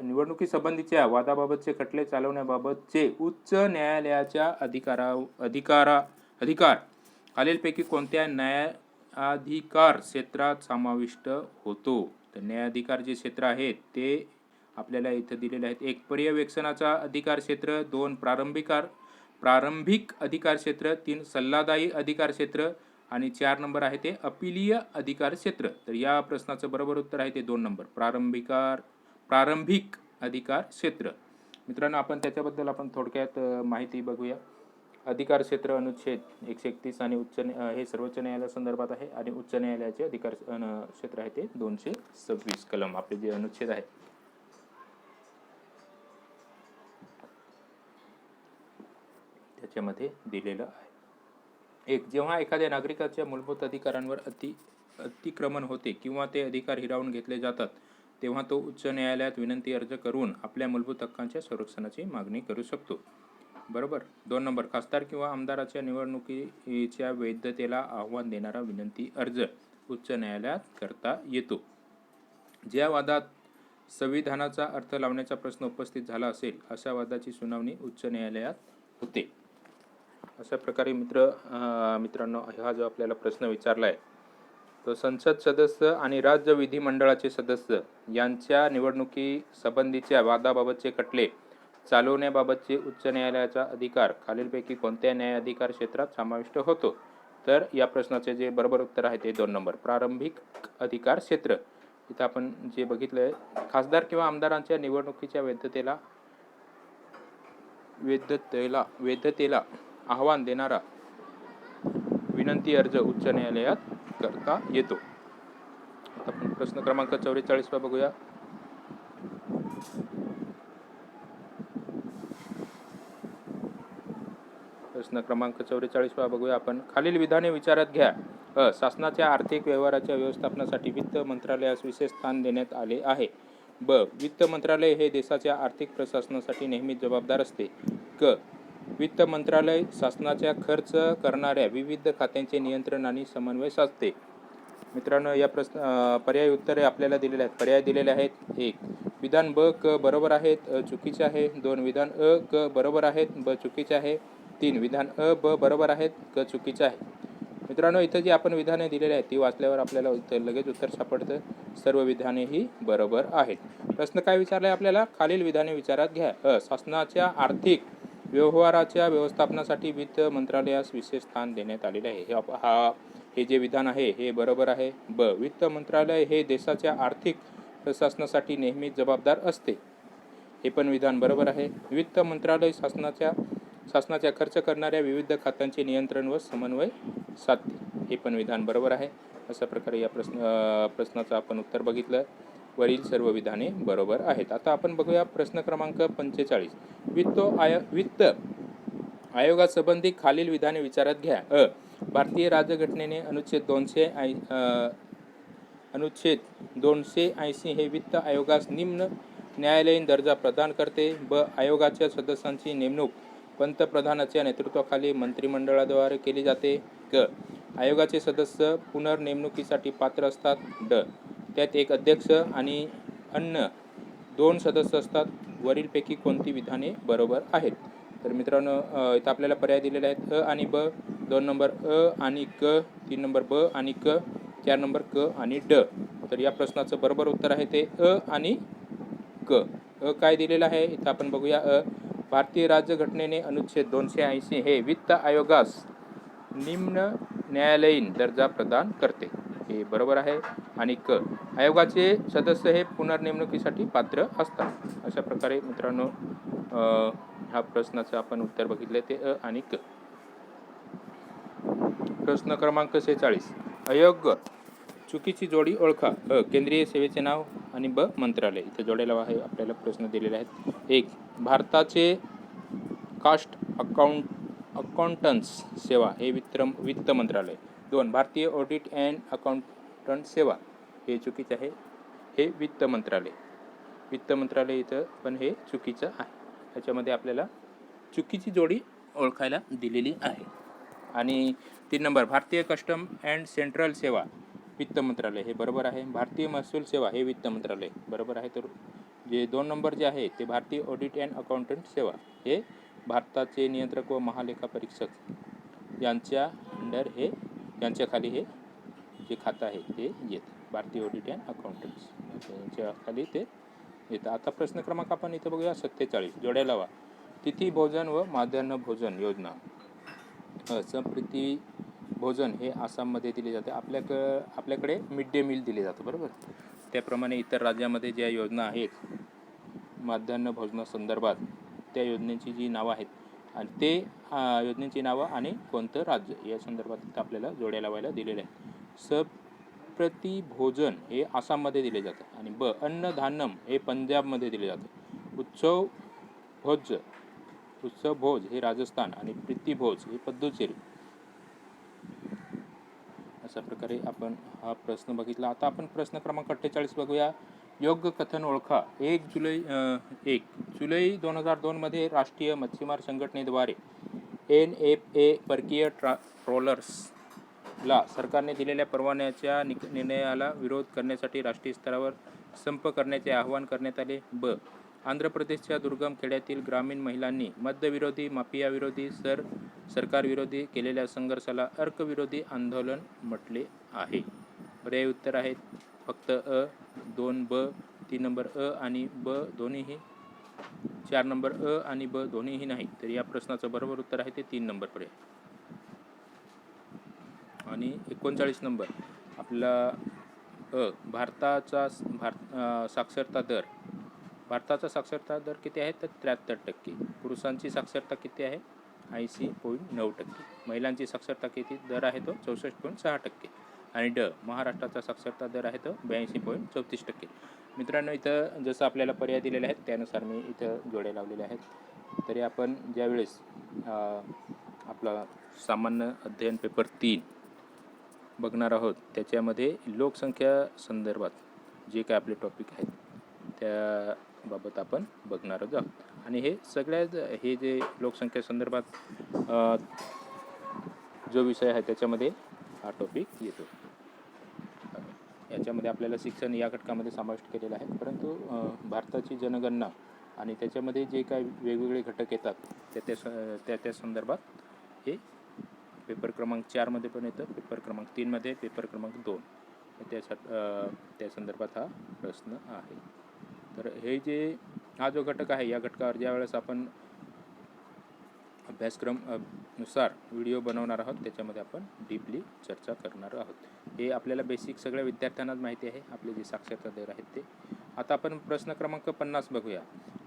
निवडणुकीसंबंधीच्या वादाबाबतचे खटले चालवण्याबाबतचे उच्च न्यायालयाच्या अधिकार खालीलपैकी कोणत्या न्यायाधिकार क्षेत्रात समाविष्ट होतो? तर न्यायाधिकार जे क्षेत्र आहेत ते आपल्याला इथं दिलेले आहेत. 1. पर्यवेक्षणाचा अधिकार क्षेत्र. 2. प्रारंभिक अधिकार क्षेत्र. 3. सल्लादायी अधिकार क्षेत्र आणि 4 नंबर आहे ते अपीलीय अधिकार क्षेत्र. तर या प्रश्नाचं बरोबर उत्तर आहे ते 2 नंबर प्रारंभिक अधिकार क्षेत्र. मित्रांनो, आपण त्याच्याबद्दल आपण थोडक्यात माहिती बघूया. अधिकार क्षेत्र अनुच्छेद 131 आणि हे सर्वोच्च न्यायालयासंदर्भात आहे आणि उच्च न्यायालयाचे अधिकार क्षेत्र आहे ते 226 कलम आपले जे अनुच्छेद आहे त्याच्यामध्ये दिलेलं आहे. एक, जेव्हा एखाद्या नागरिकाच्या मूलभूत अधिकारांवर अतिक्रमण होते किंवा ते अधिकार हिरावून घेतले जातात, तेव्हा तो उच्च न्यायालयात विनंती अर्ज करून आपल्या मूलभूत हक्कांच्या संरक्षणाची मागणी करू शकतो. बरोबर. 2 नंबर, खासदार किंवा आमदाराच्या निवडणुकीच्या वैधतेला आव्हान देणारा विनंती अर्ज उच्च न्यायालयात करता येतो. ज्या वादात संविधानाचा अर्थ लावण्याचा प्रश्न उपस्थित झाला असेल, अशा वादाची सुनावणी उच्च न्यायालयात होते. अशा प्रकारे मित्रांनो, हा जो आपल्याला प्रश्न विचारला आहे तो संसद सदस्य आणि राज्य विधिमंडळाचे सदस्य यांच्या निवडणुकी संबंधीच्या वादाबाबतचे खटले चालवण्याबाबतचे उच्च न्यायालयाचा अधिकार खालीलपैकी कोणत्या न्यायाधिकार क्षेत्रात समाविष्ट होतो? तर या प्रश्नाचे जे बरोबर उत्तर आहे ते 2 नंबर, प्रारंभिक अधिकार क्षेत्र. इथं आपण जे बघितलंय, खासदार किंवा आमदारांच्या निवडणुकीच्या वैधतेला आव्हान देणारा विनंती अर्ज उच्च न्यायालयात करता येतो. आता आपण प्रश्न क्रमांक 44 बघूया. प्रश्न क्रमांक 44 बघूया आपण. खालील विधाने विचारात घ्या. शासनाच्या आर्थिक व्यवहाराच्या व्यवस्थापनासाठी वित्त मंत्रालयास विशेष स्थान देण्यात आले आहे. ब, वित्त मंत्रालय हे देशाच्या आर्थिक प्रशासनासाठी नेहमीच जबाबदार असते. क, वित्त मंत्रालय शासनाच्या खर्च करणाऱ्या विविध खात्यांचे नियंत्रण आणि समन्वय साधते. मित्रांनो, या पर्यायी उत्तरे आपल्याला दिलेले आहेत. पर्याय दिलेले आहेत. 1, विधान ब, क बरोबर आहेत, चुकीचे आहे. 2, विधान अ, क बरोबर आहेत, ब चुकीचे आहे. 3, विधान अ, ब बरोबर आहेत, क चुकीचे आहे. मित्रांनो, इथं जी आपण विधाने दिलेली आहेत ती वाचल्यावर आपल्याला लगेच उत्तर सापडतं. सर्व विधाने ही बरोबर आहेत. प्रश्न काय विचारलाय आपल्याला? खालील विधाने विचारात घ्या. शासनाच्या आर्थिक व्यवहाराच्या व्यवस्थापनासाठी वित्त मंत्रालयास विशेष स्थान देण्यात आलेले आहे. हे जे विधान आहे हे बरोबर आहे. ब, वित्त मंत्रालय हे देशाच्या आर्थिक प्रशासनासाठी नेहमीच जबाबदार असते. हे पण विधान बरोबर आहे. वित्त मंत्रालय शासनाच्या खर्च करणाऱ्या विविध खात्यांचे नियंत्रण व समन्वय साधते. हे पण विधान बरोबर आहे. अशा प्रकारे या प्रश्नाचं आपण उत्तर बघितलं. वरील सर्व विधाने बरोबर आहेत. आता आपण बघूया प्रश्न क्रमांक 45. वित्त आयोगासंबंधी खालील विधाने विचारात घ्या. भारतीय राज्यघटनेने अनुच्छेद 280 हे वित्त आयोगास निम्न न्यायालयीन दर्जा प्रदान करते. ब, आयोगाच्या सदस्यांची नेमणूक पंतप्रधानाच्या नेतृत्वाखाली मंत्रिमंडळाद्वारे केली जाते. क, आयोगाचे सदस्य पुनर्नेमणुकीसाठी पात्र असतात. ड, त्यात एक अध्यक्ष आणि अन्य 2 सदस्य असतात. वरीलपैकी कोणती विधाने बरोबर आहेत? तर मित्रांनो, इथं आपल्याला पर्याय दिलेले आहेत. अ आणि ब, 2 नंबर अ आणि क, 3 नंबर ब आणि क, 4 नंबर क आणि ड. तर या प्रश्नाचं बरोबर उत्तर आहे ते अ आणि क. काय दिलेलं आहे इथं आपण बघूया. भारतीय राज्यघटनेने अनुच्छेद 280 हे वित्त आयोगास निम्न न्यायालयीन दर्जा प्रदान करते. हे बरोबर आहे. आणि क, आयोगाचे सदस्य हे पुनर्नेमणुकीसाठी पात्र असतात. अशा प्रकारे मित्रांनो, ह्या प्रश्नाचं आपण उत्तर बघितले ते अ आणि क. प्रश्न क्रमांक 46. अयोग्य चुकीची जोडी ओळखा. अ, केंद्रीय सेवेचे नाव आणि ब, मंत्रालय. इथे जोडायला आहे आपल्याला प्रश्न दिलेले आहेत. 1, भारताचे कास्ट अकाउंटंट्स सेवा हे वित्त मंत्रालय. 2, भारतीय ऑडिट अँड अकाउंटंट सेवा हे चुकीचे आहे. हे वित्त मंत्रालय इथं पण हे चुकीचं आहे. याच्यामध्ये आपल्याला चुकीची जोडी ओळखायला दिलेली आहे. आणि 3 नंबर, भारतीय कस्टम अँड सेंट्रल सेवा वित्त मंत्रालय हे बरोबर आहे. भारतीय महसूल सेवा हे वित्त मंत्रालय बरोबर आहे. तर जे 2 नंबर जे आहे ते भारतीय ऑडिट अँड अकाउंटंट सेवा हे भारताचे नियंत्रक व महालेखा परीक्षक यांच्या खाली हे जे खातं आहे ते येतं. भारतीय ऑडिट अँड अकाउंटंट्स यांच्या खाली ते येतं. आता प्रश्न क्रमांक आपण इथं बघूया 47. जोड्या लावा. तिथी भोजन व माध्यान्ह भोजन योजना. संप्रीती भोजन हे आसाममध्ये दिले जाते. आपल्याकडे मिड डे मील दिले जातं. बरोबर. त्याप्रमाणे इतर राज्यामध्ये ज्या योजना आहेत माध्यान्ह भोजनासंदर्भात त्या योजनेची जी नावं आहेत आणि ते योजनेची नावं आणि कोणतं राज्य या संदर्भात इथं आपल्याला जोड्या लावायला दिलेले आहेत. सप्रतिभोजन हे आसाममध्ये दिले जातं आणि अन्नधान्यम हे पंजाबमध्ये दिले जातं. उत्सवभोज हे राजस्थान आणि प्रीतिभोज हे पुद्दुचेरी. अशा प्रकारे आपण हा प्रश्न बघितला. आता आपण प्रश्न क्रमांक 48 बघूया. योग्य कथन ओळखा. 1 जुलै 2002 मध्ये राष्ट्रीय मच्छीमार संघटनेद्वारे NFA परकीय ट्रॉलर्सला सरकारने दिलेल्या परवान्याच्या निर्णयाला विरोध करण्यासाठी राष्ट्रीय स्तरावर संप करण्याचे आवाहन करण्यात आले. आंध्र प्रदेशच्या दुर्गम खेड्यातील ग्रामीण महिलांनी मद्यविरोधी, माफियाविरोधी, सरकारविरोधी केलेल्या संघर्षाला अर्कविरोधी आंदोलन म्हटले आहे. पर्यायी उत्तर आहेत फक्त अ, 2 ब, 3 नंबर अ आणि ब दोन्हीही, 4 नंबर अ आणि ब दोन्हीही नाही. तर या प्रश्नाचं बरोबर उत्तर आहे ते 3 नंबर पर्याय. आणि 39 नंबर आपला भारताचा साक्षरता दर किती आहे तर 73%. पुरुषांची साक्षरता किती आहे 80.9%. महिलांची साक्षरता किती दर आहे तो 64.6%. आणि महाराष्ट्राचा साक्षरता दर आहे तो 82.34%. मित्रांनो, इथं जसं आपल्याला पर्याय दिलेले आहेत त्यानुसार मी इथं जोड्या लावलेल्या आहेत. तरी आपण ज्यावेळेस आपला सामान्य अध्ययन पेपर 3 बघणार आहोत त्याच्यामध्ये लोकसंख्या संदर्भात जे काय आपले टॉपिक आहेत त्याबाबत आपण बघणार आहोत. आणि हे सगळ्यात हे जे लोकसंख्या संदर्भात जो विषय आहे त्याच्यामध्ये हा टॉपिक येतो. याच्यामध्ये आपल्याला शिक्षण या घटकामध्ये समाविष्ट केलेलं आहे. परंतु भारताची जनगणना आणि त्याच्यामध्ये जे काही वेगवेगळे घटक येतात त्या संदर्भात हे पेपर क्रमांक 4 मध्ये पण येतं, पेपर क्रमांक 3 मध्ये, पेपर क्रमांक 2 त्या संदर्भात हा प्रश्न आहे. तर हे जे हा जो घटक आहे या घटकावर ज्यावेळेस आपण अभ्यासक्रम नुसार व्हिडिओ बनवणार आहोत त्याच्यामध्ये आपण डीपली चर्चा करणार आहोत. हे आपल्याला बेसिक सगळ्या विद्यार्थ्यांनाच माहिती आहे आपले जे साक्षरता दर आहेत ते. आता आपण प्रश्न क्रमांक 50 बघूया.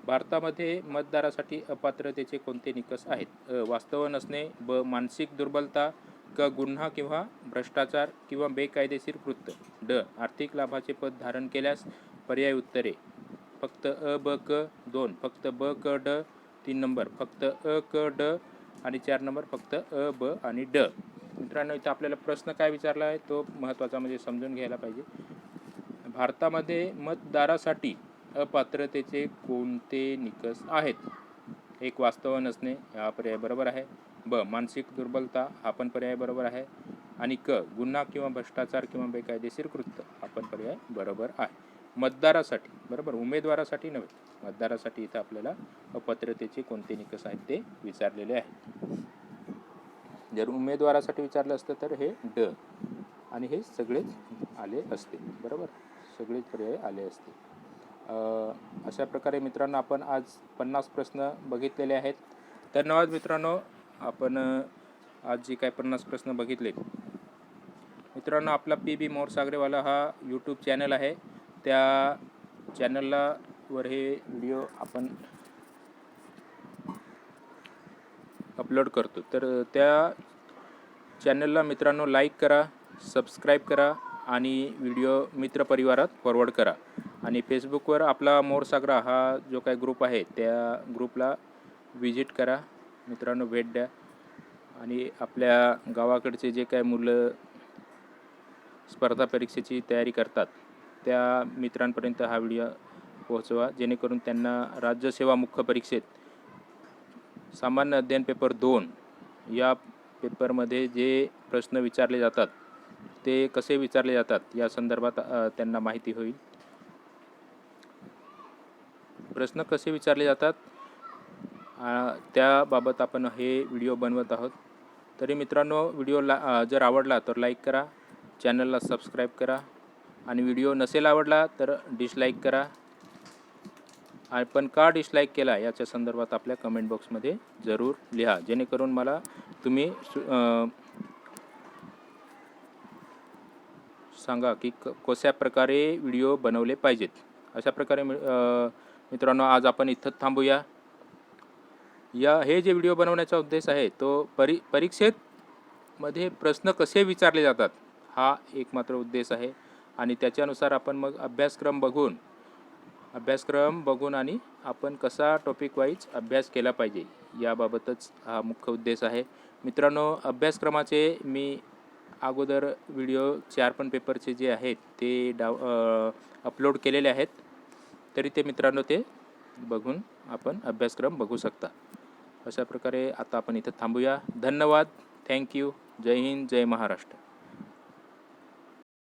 भारतामध्ये मतदारासाठी अपात्रतेचे कोणते निकष आहेत? वास्तव नसणे, ब मानसिक दुर्बलता, क गुन्हा किंवा भ्रष्टाचार किंवा बेकायदेशीर कृत्य, ड आर्थिक लाभाचे पद धारण केल्यास. पर्याय उत्तरे फक्त अ ब क, 2 फक्त ब क ड, 3 नंबर फक्त अ क ड आणि 4 नंबर फक्त अ ब आणि ड. मित्रांनो, इथं आपल्याला प्रश्न काय विचारला आहे तो महत्त्वाचा म्हणजे समजून घ्यायला पाहिजे. भारतामध्ये मतदारासाठी अपात्रतेचे कोणते निकष आहेत? 1 वास्तव नसणे हा पर्याय बरोबर आहे. ब मानसिक दुर्बलता हा पण पर्याय बरोबर आहे. आणि क गुन्हा किंवा भ्रष्टाचार किंवा बेकायदेशीर कृत्य हा पण पर्याय बरोबर आहे. मतदारासाठी बरोबर, उमेदवारासाठी नव्हे, मतदारासाठी इथं आपल्याला अपात्रतेचे कोणते निकष आहेत ते विचारलेले आहेत. जर उमेदवारासाठी विचारलं असतं तर हे ड आणि हे सगळेच आले असते. बरोबर, सगळेच पर्याय आले असते. अशा प्रकारे मित्रांनो आपण आज 50 प्रश्न बघितलेले आहेत. धन्यवाद मित्रांनो. आपण आज जे काय 50 प्रश्न बघितले. मित्रांनो, आपला PB मोरसागरेवाला हा यूट्यूब चॅनल आहे. त्या चॅनलला वर हे व्हिडिओ आपण अपलोड करतो. तर त्या चॅनलला मित्रांनो लाईक करा, सबस्क्राईब करा आणि व्हिडिओ मित्रपरिवारात फॉरवर्ड करा. आणि फेसबुकवर आपला मोरसागरा हा जो काही ग्रुप आहे त्या ग्रुपला विजिट करा मित्रांनो, भेट द्या. आणि आपल्या गावाकडचे जे काय मुलं स्पर्धा परीक्षेची तयारी करतात त्या मित्रांपर्यंत हा व्हिडिओ पोहोचवा, जेणेकरून त्यांना राज्यसेवा मुख्य परीक्षेत सामान्य अध्ययन पेपर 2 या पेपरमध्ये जे प्रश्न विचारले जातात ते कसे विचारले जातात या संदर्भात त्यांना माहिती होईल. प्रश्न कसे विचारले जातात त्याबाबत आपण हे व्हिडिओ बनवत आहोत. तरी मित्रांनो, व्हिडिओला जर आवडला तर लाईक करा, चॅनलला सबस्क्राईब करा आणि व्हिडिओ नसेल आवडला तर डिसलाईक करा. पण का डिसलाईक केला याच्या संदर्भात आपल्या कमेंट बॉक्समध्ये जरूर लिहा, जेणेकरून मला तुम्ही सांगा की कशा प्रकारे व्हिडिओ बनवले पाहिजेत. अशा प्रकारे मित्रांनो आज आपण इथं थांबूया. हे जे व्हिडिओ बनवण्याचा उद्देश आहे तो परीक्षेमध्ये प्रश्न कसे विचारले जातात हा एकमात्र उद्देश आहे. आणि त्याच्यानुसार आपण मग अभ्यासक्रम बघून आणि आपण कसा टॉपिक वाईज अभ्यास केला पाहिजे याबाबतच हा मुख्य उद्देश आहे. मित्रांनो, अभ्यासक्रमाचे मी अगोदर व्हिडिओ 4 पण पेपरचे जे आहेत ते अपलोड केलेले आहेत. तरी ते मित्रांनो ते बघून आपण अभ्यासक्रम बघू शकता. अशा प्रकारे आता आपण इथं थांबूया. धन्यवाद. थँक्यू. जय हिंद, जय महाराष्ट्र.